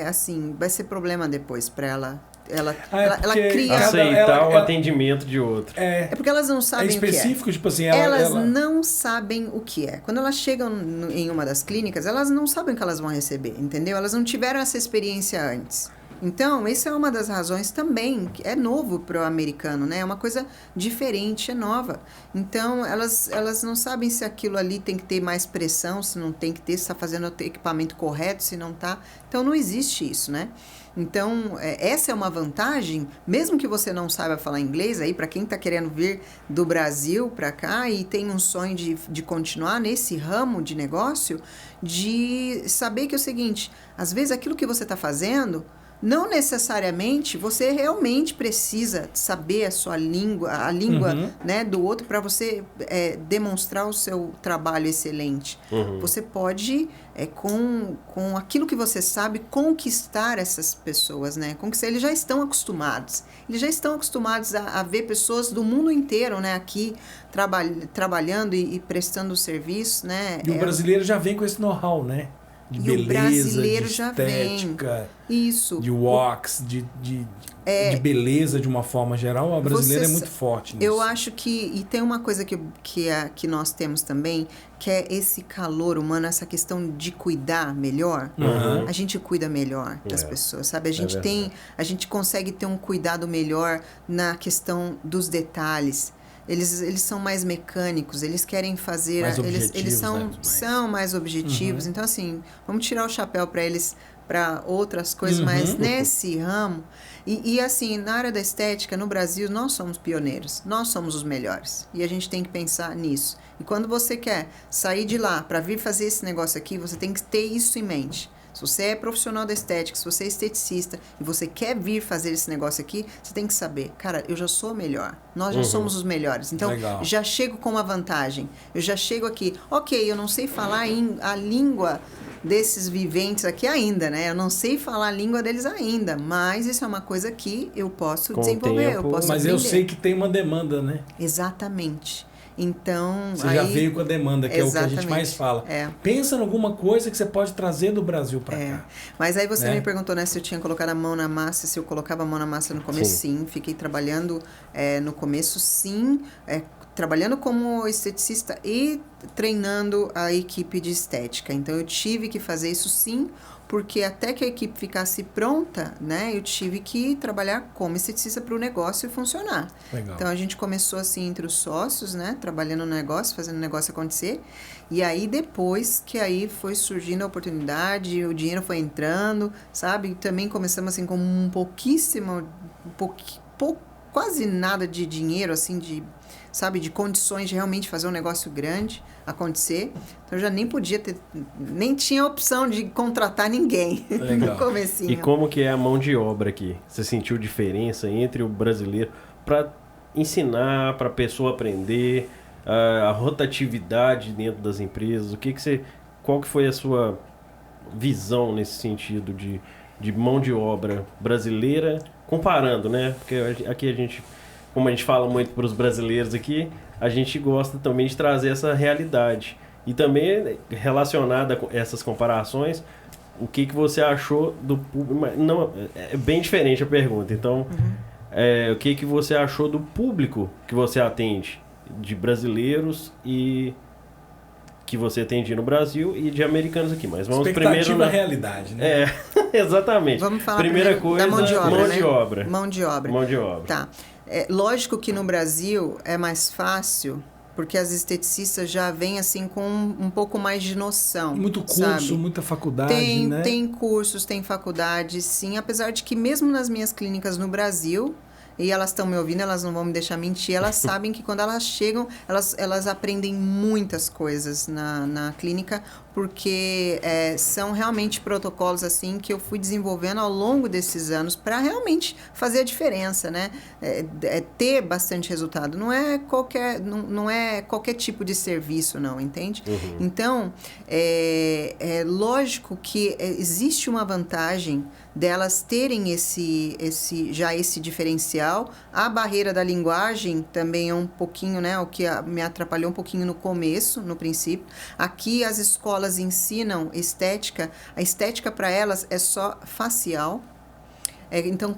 assim, vai ser problema depois para ela. Ela cria... Aceitar o atendimento de outro. É porque elas não sabem o que é. Específico, tipo assim... Elas não sabem o que é. Quando elas chegam em uma das clínicas, elas não sabem o que elas vão receber, entendeu? Elas não tiveram essa experiência antes. Então, essa é uma das razões também, que é novo para o americano, né? É uma coisa diferente, é nova. Então, elas não sabem se aquilo ali tem que ter mais pressão, se não tem que ter, se está fazendo o equipamento correto, se não está. Então, não existe isso, né? Então, essa é uma vantagem, mesmo que você não saiba falar inglês, aí para quem está querendo vir do Brasil para cá e tem um sonho de continuar nesse ramo de negócio, de saber que é o seguinte, às vezes aquilo que você está fazendo, não necessariamente você realmente precisa saber a sua língua, a língua né, do outro para você demonstrar o seu trabalho excelente. Você pode, com aquilo que você sabe, conquistar essas pessoas, né? Conquistar. Eles já estão acostumados. Eles já estão acostumados a ver pessoas do mundo inteiro, né, aqui trabalhando e prestando serviço, né? E o brasileiro já vem com esse know-how, né? De beleza, o brasileiro de já estética, vem. Isso. De wax, de beleza de uma forma geral. A brasileira é muito forte nisso. Eu acho que... E tem uma coisa que nós temos também, que é esse calor humano, essa questão de cuidar melhor. A gente cuida melhor das pessoas, sabe? A gente consegue ter um cuidado melhor na questão dos detalhes. Eles são mais mecânicos, eles querem fazer... Eles são mais objetivos. Então, assim, vamos tirar o chapéu para eles, para outras coisas, mas nesse ramo... E, assim, na área da estética, no Brasil, nós somos pioneiros. Nós somos os melhores. E a gente tem que pensar nisso. E quando você quer sair de lá para vir fazer esse negócio aqui, você tem que ter isso em mente. Se você é profissional da estética, se você é esteticista e você quer vir fazer esse negócio aqui, você tem que saber, cara, eu já sou o melhor. Nós já somos os melhores. Então, já chego com uma vantagem. Eu já chego aqui, ok, eu não sei falar a língua desses viventes aqui ainda, né? Eu não sei falar a língua deles ainda, mas isso é uma coisa que eu posso desenvolver, eu posso aprender. Eu sei que tem uma demanda, né? Exatamente. Então, você já veio com a demanda, que é o que a gente mais fala. Pensa em alguma coisa que você pode trazer do Brasil para cá. Mas aí você me perguntou, né, se eu tinha colocado a mão na massa, se eu colocava a mão na massa no começo. Sim. Fiquei trabalhando no começo, sim, trabalhando como esteticista e treinando a equipe de estética. Então, eu tive que fazer isso, sim, porque até que a equipe ficasse pronta, né, eu tive que trabalhar como esteticista para o negócio funcionar. Legal. Então, a gente começou assim entre os sócios, né, trabalhando no negócio, fazendo o negócio acontecer, e aí depois que aí foi surgindo a oportunidade, o dinheiro foi entrando, sabe, e também começamos assim com quase nada de dinheiro, assim, sabe, de condições de realmente fazer um negócio grande acontecer. Então eu já nem tinha opção de contratar ninguém no comecinho. E como que é a mão de obra aqui? Você sentiu diferença entre o brasileiro para ensinar, para a pessoa aprender, a rotatividade dentro das empresas? Qual que foi a sua visão nesse sentido de mão de obra brasileira, comparando, né? Porque aqui como a gente fala muito para os brasileiros aqui, a gente gosta também de trazer essa realidade. E também relacionada com essas comparações, o que você achou do público? Não, é bem diferente a pergunta. Então, o que você achou do público que você atende? De brasileiros e que você atende no Brasil e de americanos aqui. Mas vamos primeiro na realidade, né? Exatamente. Vamos falar primeira coisa, da mão de obra, mão né? de obra. Mão de obra. Mão de obra. Tá. Lógico que no Brasil é mais fácil, porque as esteticistas já vêm assim com um pouco mais de noção. Muito curso, sabe? muita faculdade, né? Tem cursos, tem faculdades, sim. Apesar de que mesmo nas minhas clínicas no Brasil, e elas estão me ouvindo, elas não vão me deixar mentir, elas sabem que quando elas chegam, elas aprendem muitas coisas na clínica, porque são realmente protocolos assim que eu fui desenvolvendo ao longo desses anos para realmente fazer a diferença, né? Ter bastante resultado. Não é qualquer tipo de serviço, não, entende? Uhum. Então, é lógico que existe uma vantagem delas terem esse diferencial. A barreira da linguagem também é um pouquinho, né? O que me atrapalhou um pouquinho no princípio. Aqui as escolas ensinam estética. A estética para elas é só facial. Então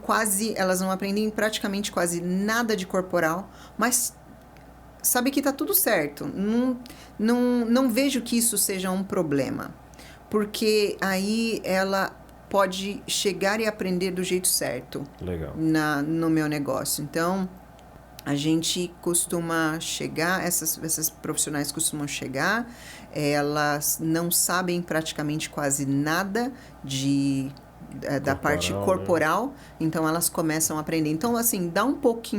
elas não aprendem praticamente quase nada de corporal, mas sabe que tá tudo certo. Não vejo que isso seja um problema, porque aí ela pode chegar e aprender do jeito certo. Legal. No meu negócio. Então, a gente costuma chegar, essas profissionais costumam chegar, elas não sabem praticamente quase nada da parte corporal, né? Então elas começam a aprender. Então, assim, dá um pouco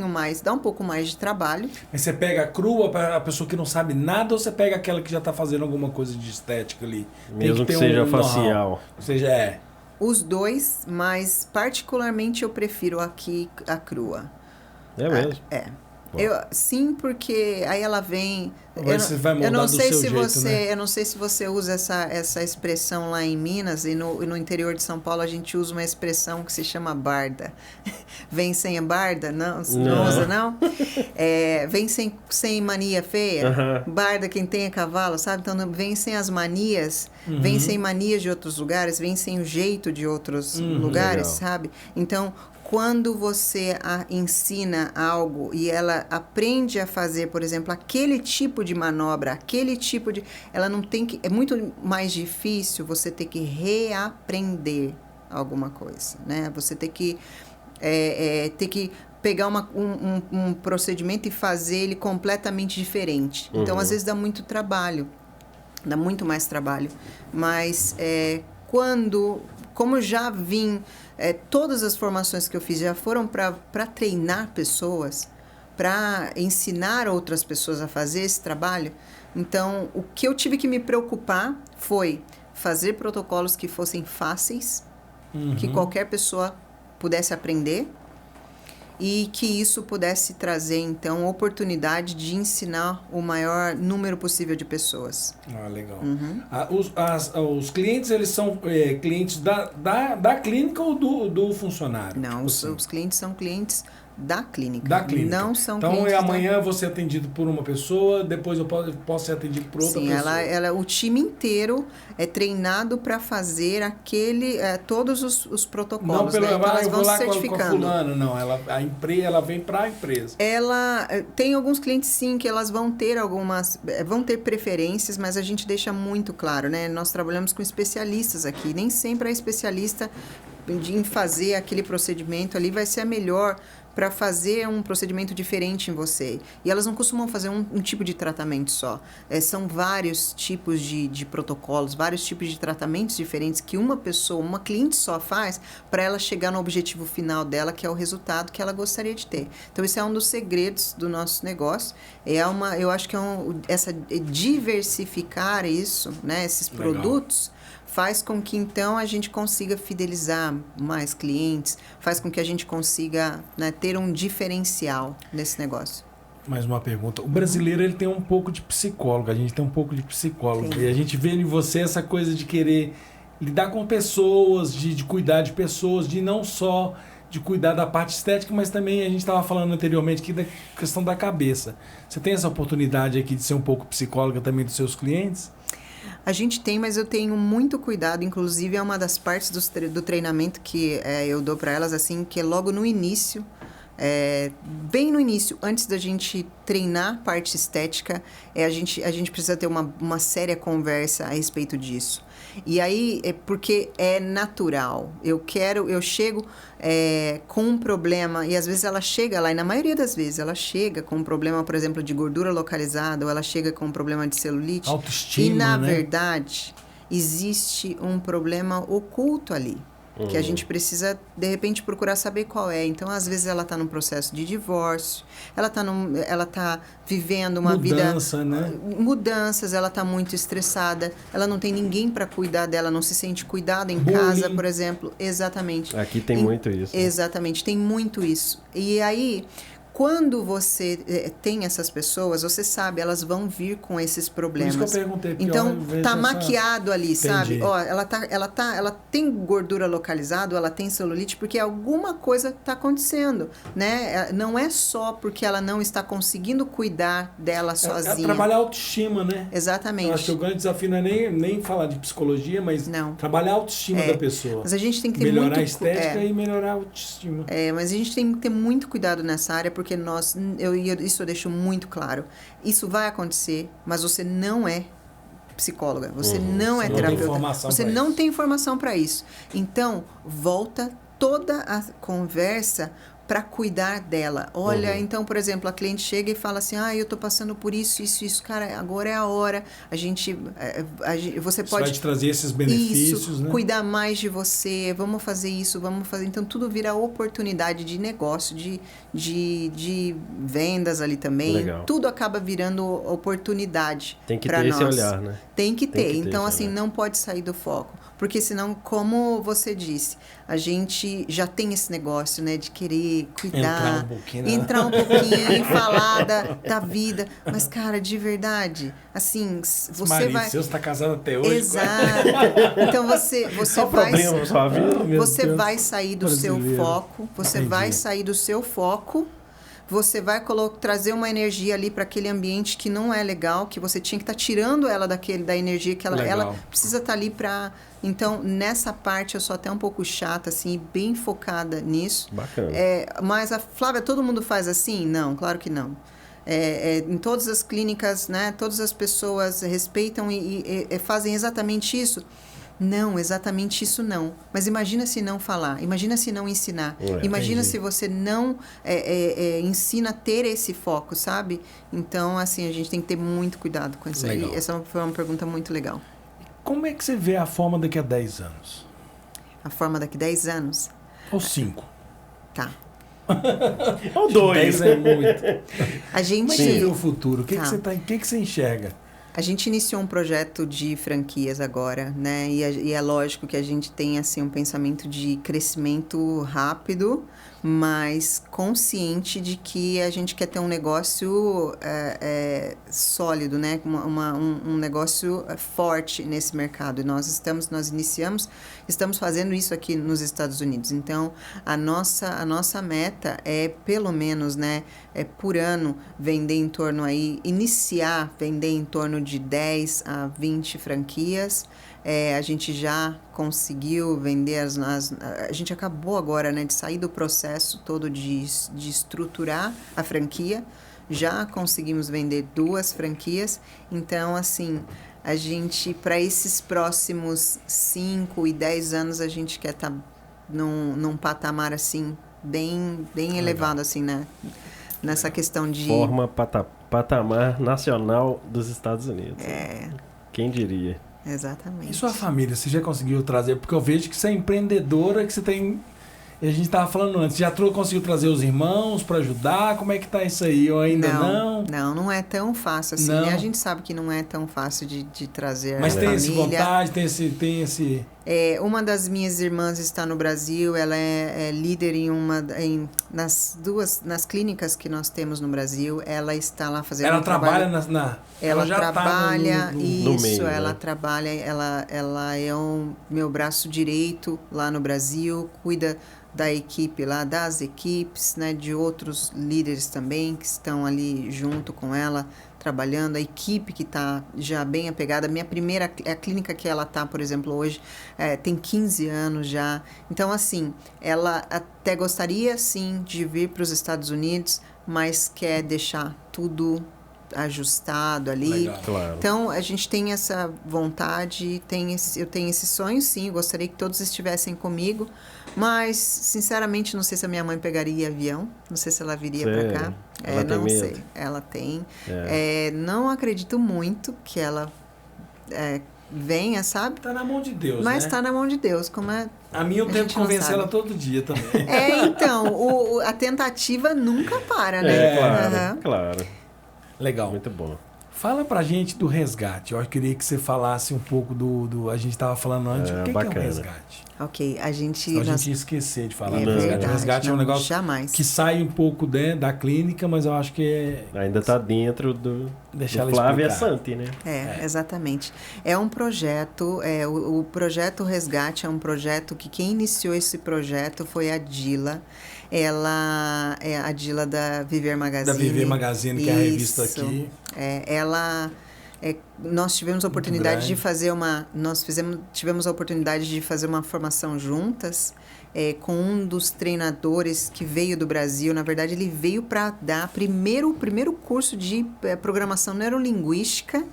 mais de trabalho. Mas você pega a crua para a pessoa que não sabe nada, ou você pega aquela que já está fazendo alguma coisa de estética ali? Mesmo que seja facial. Ou seja, os dois, mas particularmente eu prefiro aqui a crua. É mesmo? Sim, porque aí ela vem... Eu não sei se você usa essa expressão lá em Minas e no interior de São Paulo a gente usa uma expressão que se chama barda. Vem sem a barda? Não usa, não? Vem sem mania feia. Uhum. Barda quem tem é cavalo, sabe? Então vem sem as manias, vem sem manias de outros lugares, vem sem o jeito de outros lugares, legal. Sabe? Então... Quando você ensina algo e ela aprende a fazer, por exemplo, aquele tipo de manobra, ela não tem que... É muito mais difícil você ter que reaprender alguma coisa, né? Você ter que pegar um procedimento e fazer ele completamente diferente. Então, às vezes, dá muito trabalho. Dá muito mais trabalho. Mas, como eu já vim... todas as formações que eu fiz já foram para treinar pessoas, para ensinar outras pessoas a fazer esse trabalho. Então, o que eu tive que me preocupar foi fazer protocolos que fossem fáceis, que qualquer pessoa pudesse aprender e que isso pudesse trazer, então, oportunidade de ensinar o maior número possível de pessoas. Legal. Os clientes, eles são clientes da clínica ou do funcionário? Não, os clientes são clientes da clínica. Não são então, clientes amanhã vou ser atendido por uma pessoa, depois eu posso ser atendido por outra pessoa. Sim, o time inteiro é treinado para fazer todos os protocolos. Não, né? Então, elas eu vão vou lá certificando. com a fulano, não. Ela vem para a empresa. Ela tem alguns clientes, sim, que elas vão ter preferências, mas a gente deixa muito claro, né? Nós trabalhamos com especialistas aqui. Nem sempre a especialista em fazer aquele procedimento ali vai ser a melhor para fazer um procedimento diferente em você. E elas não costumam fazer um tipo de tratamento só. São vários tipos de protocolos, vários tipos de tratamentos diferentes que uma cliente só faz para ela chegar no objetivo final dela, que é o resultado que ela gostaria de ter. Então, esse é um dos segredos do nosso negócio. Eu acho que essa diversificar isso, né, esses produtos, faz com que, então, a gente consiga fidelizar mais clientes, faz com que a gente consiga, né, ter um diferencial nesse negócio. Mais uma pergunta. O brasileiro, ele tem um pouco de psicólogo, a gente tem um pouco de psicólogo. Sim. E a gente vê em você essa coisa de querer lidar com pessoas, de cuidar de pessoas, de não só de cuidar da parte estética, mas também a gente estava falando anteriormente aqui da questão da cabeça. Você tem essa oportunidade aqui de ser um pouco psicóloga também dos seus clientes? A gente tem, mas eu tenho muito cuidado, inclusive é uma das partes do treinamento que eu dou para elas, assim, que é logo no início, bem no início, antes da gente treinar a parte estética, a gente precisa ter uma séria conversa a respeito disso. E aí, porque é natural. Eu chego com um problema, e às vezes ela chega lá, e na maioria das vezes ela chega com um problema, por exemplo, de gordura localizada, ou ela chega com um problema de celulite. Autoestima, e, na né? verdade, existe um problema oculto ali. Que a gente precisa, de repente, procurar saber qual é. Então, às vezes, ela está num processo de divórcio, ela está vivendo uma Mudança, né? Mudanças, ela está muito estressada, ela não tem ninguém para cuidar dela, não se sente cuidada em Bullying. casa, por exemplo. Exatamente. Aqui tem muito isso. Né? Exatamente, tem muito isso. E aí, quando você tem essas pessoas, você sabe, elas vão vir com esses problemas. Por isso que eu perguntei. Então, tá maquiado ali, sabe? Entendi. Ó, ela tem gordura localizada, ela tem celulite, porque alguma coisa tá acontecendo, né? Não é só porque ela não está conseguindo cuidar dela sozinha. Trabalhar a autoestima, né? Exatamente. Eu acho que o grande desafio não é nem falar de psicologia, mas trabalhar a autoestima da pessoa. Mas a gente tem que ter melhorar a estética e melhorar a autoestima. Mas a gente tem que ter muito cuidado nessa área, porque isso eu deixo muito claro. Isso vai acontecer, mas você não é psicóloga, você não é terapeuta, você não tem informação para isso. Então, volta toda a conversa para cuidar dela. Olha, então, por exemplo, a cliente chega e fala assim, eu tô passando por isso. Cara, agora é a hora. Você pode... vai te trazer esses benefícios, né? Cuidar mais de você, vamos fazer isso, vamos fazer... Então, tudo vira oportunidade de negócio, de vendas ali também. Legal. Tudo acaba virando oportunidade para nós. Tem que ter esse olhar, né? Tem que ter. Então, assim, não pode sair do foco. Porque senão, como você disse, a gente já tem esse negócio, né? De querer cuidar, entrar um pouquinho falar da vida. Mas, cara, de verdade, assim, você vai... Você está casado até hoje. Exato. Então, você vai sair do seu foco, você vai sair do seu foco, você vai trazer uma energia ali para aquele ambiente que não é legal, que você tinha que estar tirando ela da energia que ela precisa estar ali para... Então, nessa parte, eu sou até um pouco chata, assim, bem focada nisso. Bacana. Mas, Flávia, todo mundo faz assim? Não, claro que não. Em todas as clínicas, né, todas as pessoas respeitam e fazem exatamente isso? Não, exatamente isso não. Mas imagina se não falar, imagina se não ensinar, imagina se você não ensina a ter esse foco, sabe? Então, assim, a gente tem que ter muito cuidado com isso aí. Essa foi uma pergunta muito legal. Como é que você vê a forma daqui a 10 anos? A forma daqui a 10 anos? Ou 5? Tá. Ou 2. 10 é muito. A gente... Como é que você vê o futuro? O que que você enxerga? A gente iniciou um projeto de franquias agora, né? E é lógico que a gente tem, assim, um pensamento de crescimento rápido, mas consciente de que a gente quer ter um negócio sólido, né? Um negócio forte nesse mercado. E nós estamos fazendo isso aqui nos Estados Unidos. Então, a nossa meta é, pelo menos, né? Por ano, iniciar vender em torno de 10 a 20 franquias. A gente já conseguiu vender a gente acabou agora, né, de sair do processo todo de estruturar a franquia. Já conseguimos vender 2 franquias. Então, assim, a gente, para esses próximos 5 e 10 anos, a gente quer estar num patamar, assim, bem elevado, assim, né? Nessa questão de... Forma patamar nacional dos Estados Unidos. Quem diria? Exatamente. E sua família, você já conseguiu trazer? Porque eu vejo que você é empreendedora, que você tem... A gente estava falando antes, já conseguiu trazer os irmãos para ajudar? Como é que tá isso aí? Ou ainda não? Não é tão fácil assim, né? A gente sabe que não é tão fácil de trazer a família. Mas tem essa vontade, tem esse... Uma das minhas irmãs está no Brasil, ela é líder nas clínicas que nós temos no Brasil, ela está lá fazendo ela um trabalha trabalho... Ela já trabalha, no isso, meio, ela né? trabalha, ela é o meu braço direito lá no Brasil, cuida da equipe lá, das equipes, né, de outros líderes também que estão ali junto com ela, trabalhando, a equipe que está já bem apegada. A clínica que ela está, por exemplo, hoje, tem 15 anos já. Então, assim, ela até gostaria, sim, de vir para os Estados Unidos, mas quer deixar tudo ajustado ali. Legal. Claro. Então, a gente tem essa vontade, eu tenho esse sonho, sim, eu gostaria que todos estivessem comigo, mas, sinceramente, não sei se a minha mãe pegaria avião, não sei se ela viria para cá. Ela tem não medo? sei, ela tem. Não acredito muito que ela venha, sabe? Tá na mão de Deus, mas né? tá na mão de Deus, como é... A minha eu tento convencer ela todo dia também. Então, a tentativa nunca para, né? Claro, claro. Legal. Muito bom. Fala pra gente do resgate. Eu queria que você falasse um pouco a gente estava falando antes, o que é o resgate? Ok, a gente ia esquecer de falar do verdade, resgate. O resgate é um negócio jamais. que sai um pouco da clínica, mas eu acho que ainda está dentro do Flávia Santi, né? Exatamente. É um projeto, o projeto Resgate é um projeto que quem iniciou esse projeto foi a Dila. Ela é a Dila da Viver Magazine. Da Viver Magazine, que é a revista aqui. Nós tivemos a oportunidade de fazer tivemos a oportunidade de fazer uma formação juntas com um dos treinadores que veio do Brasil. Na verdade, ele veio para dar o primeiro curso de programação neurolinguística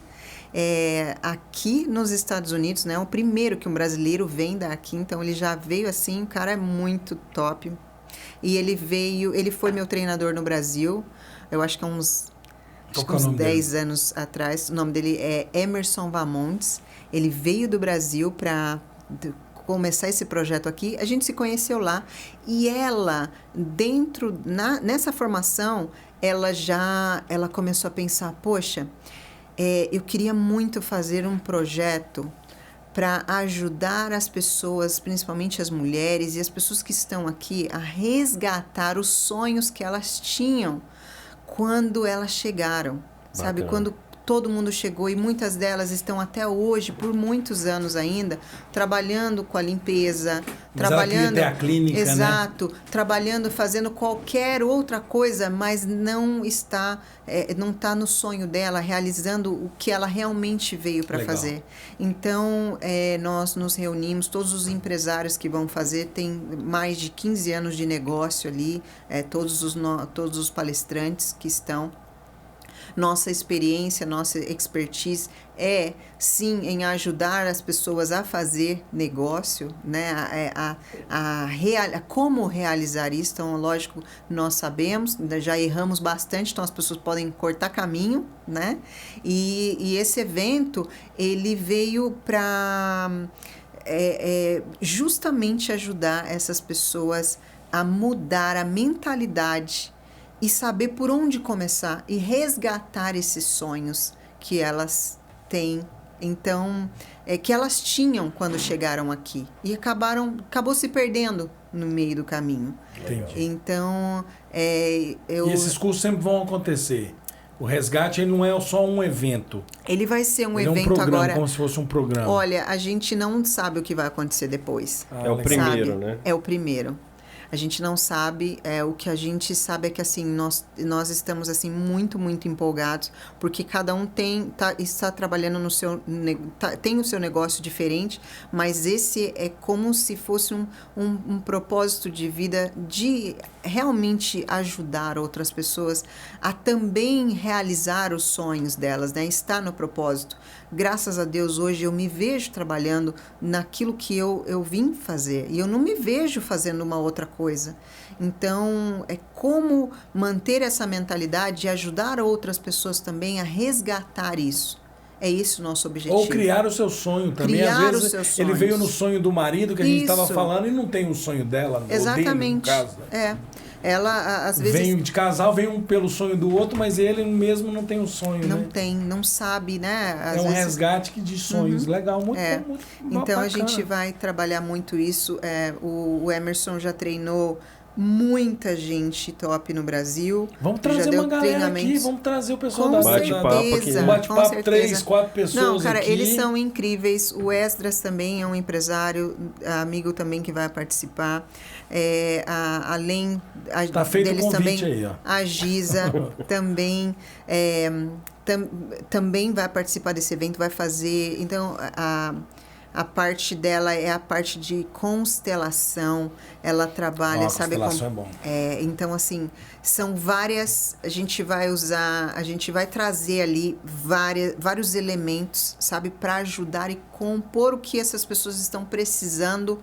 aqui nos Estados Unidos, né? O primeiro que um brasileiro vem daqui, então ele já veio assim, o cara é muito top. E ele foi meu treinador no Brasil, eu acho que há uns 10 anos atrás. O nome dele é Emerson Vamontes. Ele veio do Brasil para começar esse projeto aqui. A gente se conheceu lá. E ela, nessa formação, ela começou a pensar, poxa, eu queria muito fazer um projeto para ajudar as pessoas, principalmente as mulheres e as pessoas que estão aqui, a resgatar os sonhos que elas tinham quando elas chegaram, sabe? Quando todo mundo chegou, e muitas delas estão até hoje, por muitos anos ainda, trabalhando com a limpeza, trabalhando... a clínica, exato, né? Trabalhando, fazendo qualquer outra coisa, mas não está no sonho dela, realizando o que ela realmente veio para fazer. Então, nós nos reunimos, todos os empresários que vão fazer, tem mais de 15 anos de negócio ali, todos os palestrantes que estão. Nossa experiência, nossa expertise sim, em ajudar as pessoas a fazer negócio, né? Como realizar isso. Então, lógico, nós sabemos, já erramos bastante, então as pessoas podem cortar caminho, né? E esse evento, ele veio para justamente ajudar essas pessoas a mudar a mentalidade e saber por onde começar e resgatar esses sonhos que elas têm, então, que elas tinham quando chegaram aqui e acabou se perdendo no meio do caminho. Entendi. Então, E esses cursos sempre vão acontecer. O resgate ele não é só um evento. Ele vai ser um evento evento programa, agora. Como se fosse um programa. Olha, a gente não sabe o que vai acontecer depois. É o primeiro, sabe? Né? É o primeiro. A gente não sabe, o que a gente sabe é que assim, nós estamos assim muito, muito empolgados, porque cada um está trabalhando tem o seu negócio diferente, mas esse é como se fosse um propósito de vida de realmente ajudar outras pessoas a também realizar os sonhos delas, né? Estar no propósito. Graças a Deus, hoje eu me vejo trabalhando naquilo que eu vim fazer, e eu não me vejo fazendo uma outra coisa. coisa. Então, é como manter essa mentalidade e ajudar outras pessoas também a resgatar isso. É esse o nosso objetivo. Ou criar o seu sonho também. Criar Às vezes os seus ele sonhos. veio no sonho do marido que a gente estava Isso. falando e não tem o sonho dela. Exatamente. Ou dele, no caso. Ela, às vezes... Vem de casal, vem um pelo sonho do outro, mas ele mesmo não tem o sonho, não né? tem, não sabe, né? Às É um vezes... resgate de sonhos. Legal, muito Então, bacana. a gente vai trabalhar muito isso. O Emerson já treinou muita gente top no Brasil. Vamos já trazer deu uma galera aqui, treinamentos. vamos trazer o pessoal Com da bate-papo aqui, certeza, né? Um bate-papo, com certeza. 3, 4 pessoas Não, cara, aqui. eles são incríveis. O Esdras também é um empresário, amigo também que vai participar. Além Tá feito o deles convite também, aí, ó. a Giza também, também vai participar desse evento, vai fazer... Então, a parte dela é a parte de constelação. Ela trabalha, sabe como... Constelação é bom. Então, assim, são várias... A gente vai trazer ali vários elementos, sabe? Para ajudar e compor o que essas pessoas estão precisando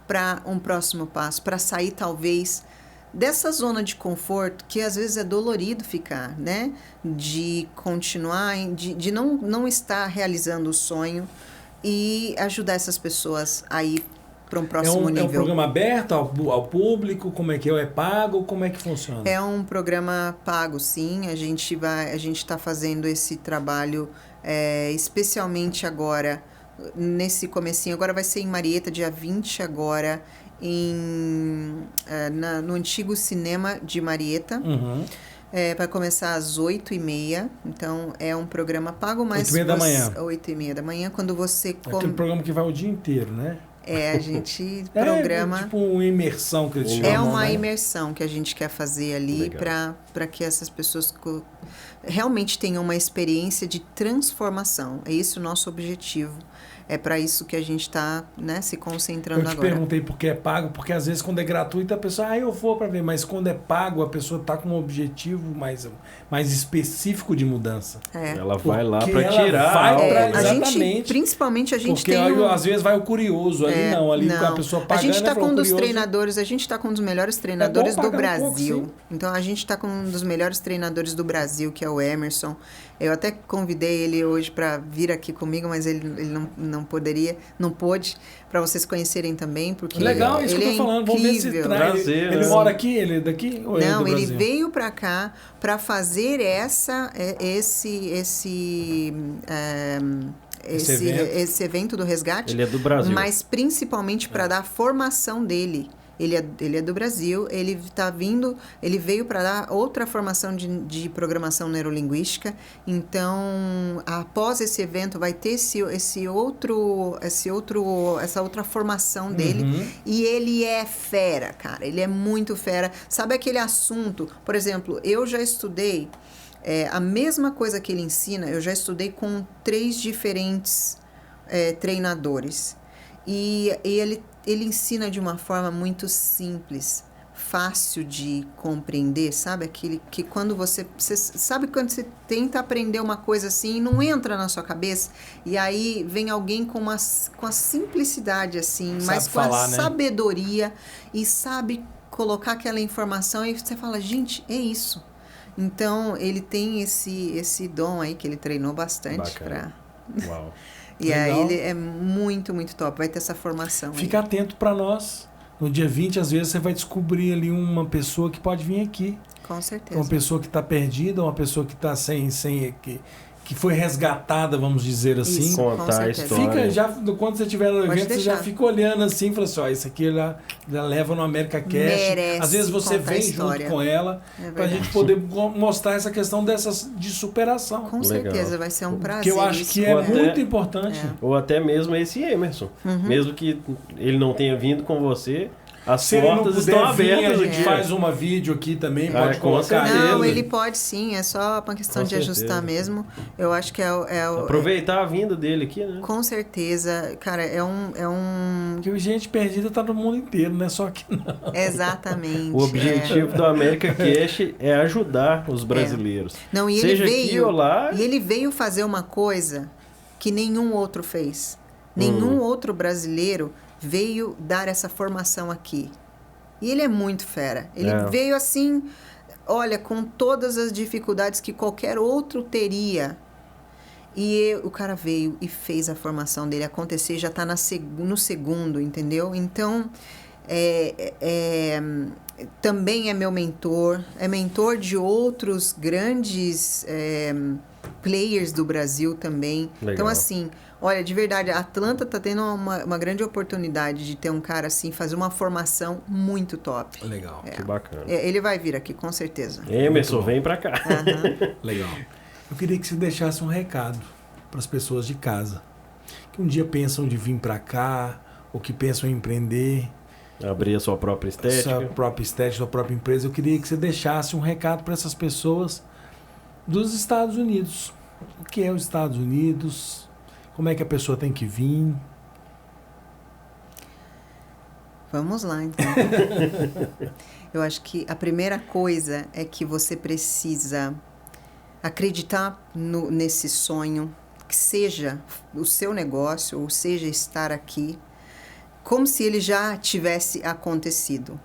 para um próximo passo. Para sair, talvez, dessa zona de conforto, que às vezes é dolorido ficar, né? De continuar, de não estar realizando o sonho, e ajudar essas pessoas a ir para um próximo nível. É um programa aberto ao público? Como é que é? É pago? Como é que funciona? É um programa pago, sim. A gente está fazendo esse trabalho especialmente agora, nesse comecinho. Agora vai ser em Marieta, dia 20 agora, no antigo cinema de Marieta. Uhum. Vai começar às 8h30, então é um programa pago, mas... 8h30 da manhã. 8h30 da manhã, quando você... Aquele programa que vai o dia inteiro, né? A gente programa... É tipo uma imersão que eles chamam, É uma né? imersão que a gente quer fazer ali para que essas pessoas realmente tenham uma experiência de transformação. É esse o nosso objetivo. É para isso que a gente está, né, se concentrando agora. Eu te perguntei por que é pago, porque às vezes quando é gratuito a pessoa, eu vou para ver, mas quando é pago a pessoa está com um objetivo mais específico de mudança. Ela vai lá Porque para tirar. Exatamente. Principalmente a gente porque tem... aí, às vezes vai o curioso, ali a pessoa pagando... A gente está com um dos curioso, treinadores, a gente está com um dos melhores treinadores do Brasil. pouco, então a gente está com um dos melhores treinadores do Brasil, que é o Emerson. Eu até convidei ele hoje para vir aqui comigo, mas ele não pôde, para vocês conhecerem também, porque legal, isso ele que eu tô falando. Vamos ver se traz. Ele mora aqui, ele é daqui? Ou não, ele veio para cá para fazer esse evento do resgate. Ele é do Brasil. Mas principalmente para dar a formação dele. Ele é do Brasil, ele veio para dar outra formação de programação neurolinguística. Então, após esse evento, vai ter essa outra formação dele. E ele é fera, cara. Ele é muito fera. Sabe aquele assunto? Por exemplo, eu já estudei a mesma coisa que ele ensina, eu já estudei com 3 diferentes treinadores. E ele ensina de uma forma muito simples, fácil de compreender, sabe? Aquele que quando você sabe quando você tenta aprender uma coisa assim e não entra na sua cabeça, e aí vem alguém com a simplicidade assim, mas com a sabedoria, e sabe colocar aquela informação e você fala, gente, é isso. Então, ele tem esse dom aí que ele treinou bastante para... Uau. E aí ele é muito, muito top. Vai ter essa formação. Fica atento para nós. No dia 20, às vezes, você vai descobrir ali uma pessoa que pode vir aqui. Com certeza. Uma pessoa que está perdida, uma pessoa que está que foi resgatada, vamos dizer assim. Isso, contar a história. Quando você estiver no evento, você já fica olhando assim e fala assim, isso aqui já leva no America Cash. Merece. Às vezes você vem junto com ela para a gente poder mostrar essa questão de superação. Com certeza, vai ser um prazer. Que eu acho que é muito importante. Ou até mesmo esse Emerson. Mesmo que ele não tenha vindo com você, as portas estão abertas. A gente faz uma vídeo aqui também, pode colocar ele. Não, ele pode sim, é só uma questão de ajustar mesmo. Eu acho que aproveitar a vinda dele aqui, né? Com certeza, cara, é um... Porque gente perdida tá no mundo inteiro, não é só aqui não. Exatamente. O objetivo do America Cash é ajudar os brasileiros. Não, e seja ele veio, aqui ou lá. E ele veio fazer uma coisa que nenhum outro fez. Nenhum outro brasileiro veio dar essa formação aqui. E ele é muito fera. Ele veio assim, olha, com todas as dificuldades que qualquer outro teria. E o cara veio e fez a formação dele acontecer, já está no segundo, entendeu? Então, também é meu mentor, é mentor de outros grandes players do Brasil também. Legal. Então, assim, olha, de verdade, a Atlanta está tendo uma grande oportunidade de ter um cara assim, fazer uma formação muito top. Legal. Que bacana. Ele vai vir aqui, com certeza. Emerson, vem pra cá. Legal. Eu queria que você deixasse um recado para as pessoas de casa, que um dia pensam de vir para cá, ou que pensam em empreender. Abrir a sua própria estética. Sua própria estética, sua própria empresa. Eu queria que você deixasse um recado para essas pessoas dos Estados Unidos. O que é os Estados Unidos? Como é que a pessoa tem que vir? Vamos lá, então. Eu acho que a primeira coisa é que você precisa acreditar nesse sonho, que seja o seu negócio, ou seja, estar aqui, como se ele já tivesse acontecido.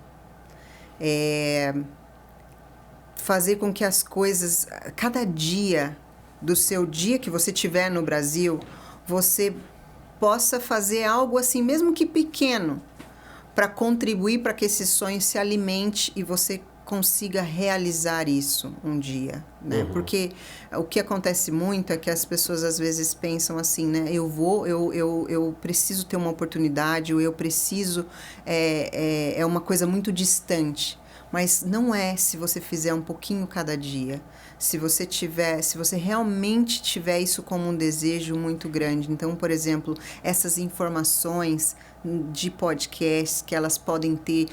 Fazer com que as coisas, cada dia do seu dia que você tiver no Brasil, você possa fazer algo assim, mesmo que pequeno, para contribuir para que esse sonho se alimente e você consiga realizar isso um dia, né? Porque o que acontece muito é que as pessoas às vezes pensam assim, né? Eu preciso ter uma oportunidade, ou eu preciso... É uma coisa muito distante. Mas não é se você fizer um pouquinho cada dia. Se você realmente tiver isso como um desejo muito grande. Então, por exemplo, essas informações de podcasts que elas podem ter,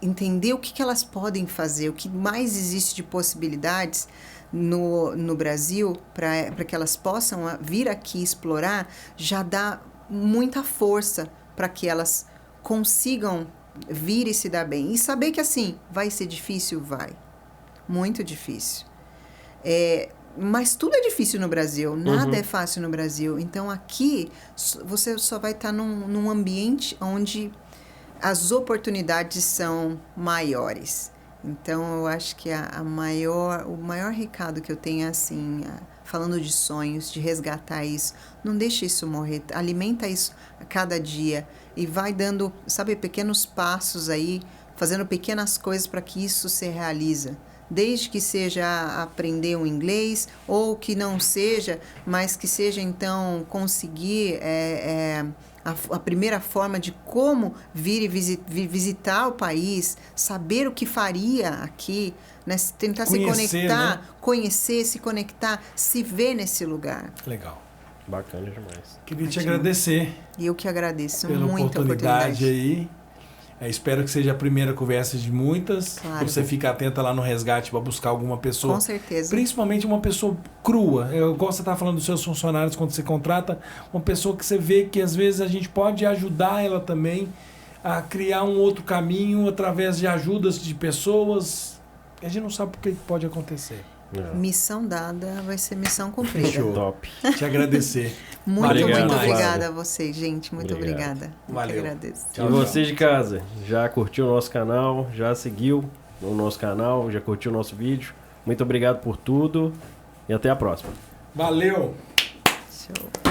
entender o que elas podem fazer, o que mais existe de possibilidades no Brasil para que elas possam vir aqui explorar, já dá muita força para que elas consigam vir e se dar bem. E saber que, assim, vai ser difícil? Vai. Muito difícil. Mas tudo é difícil no Brasil. Nada é fácil no Brasil. Então, aqui, você só vai estar num ambiente onde as oportunidades são maiores. Então, eu acho que o maior recado que eu tenho é assim... falando de sonhos, de resgatar isso. Não deixe isso morrer. Alimenta isso a cada dia. E vai dando, sabe, pequenos passos aí, fazendo pequenas coisas para que isso se realize. Desde que seja aprender um inglês, ou que não seja, mas que seja, então, conseguir a primeira forma de como vir e visitar o país, saber o que faria aqui, né? Tentar se conectar, né? Conhecer, se conectar, se ver nesse lugar. Legal. Bacana demais. Queria te agradecer. E eu que agradeço pela muito oportunidade aí. Espero que seja a primeira conversa de muitas. Claro. Você fica atenta lá no resgate para buscar alguma pessoa. Com certeza. Principalmente uma pessoa crua. Eu gosto de você estar falando dos seus funcionários quando você contrata. Uma pessoa que você vê que às vezes a gente pode ajudar ela também a criar um outro caminho através de ajudas de pessoas. A gente não sabe o que pode acontecer. Missão dada vai ser missão cumprida. Show. Top. Te agradecer. Muito Obrigado. obrigada a vocês, gente. Muito obrigada. Valeu. Eu que agradeço. E você de casa, já curtiu o nosso canal, já seguiu o nosso canal, já curtiu o nosso vídeo? Muito obrigado por tudo e até a próxima. Valeu! Show.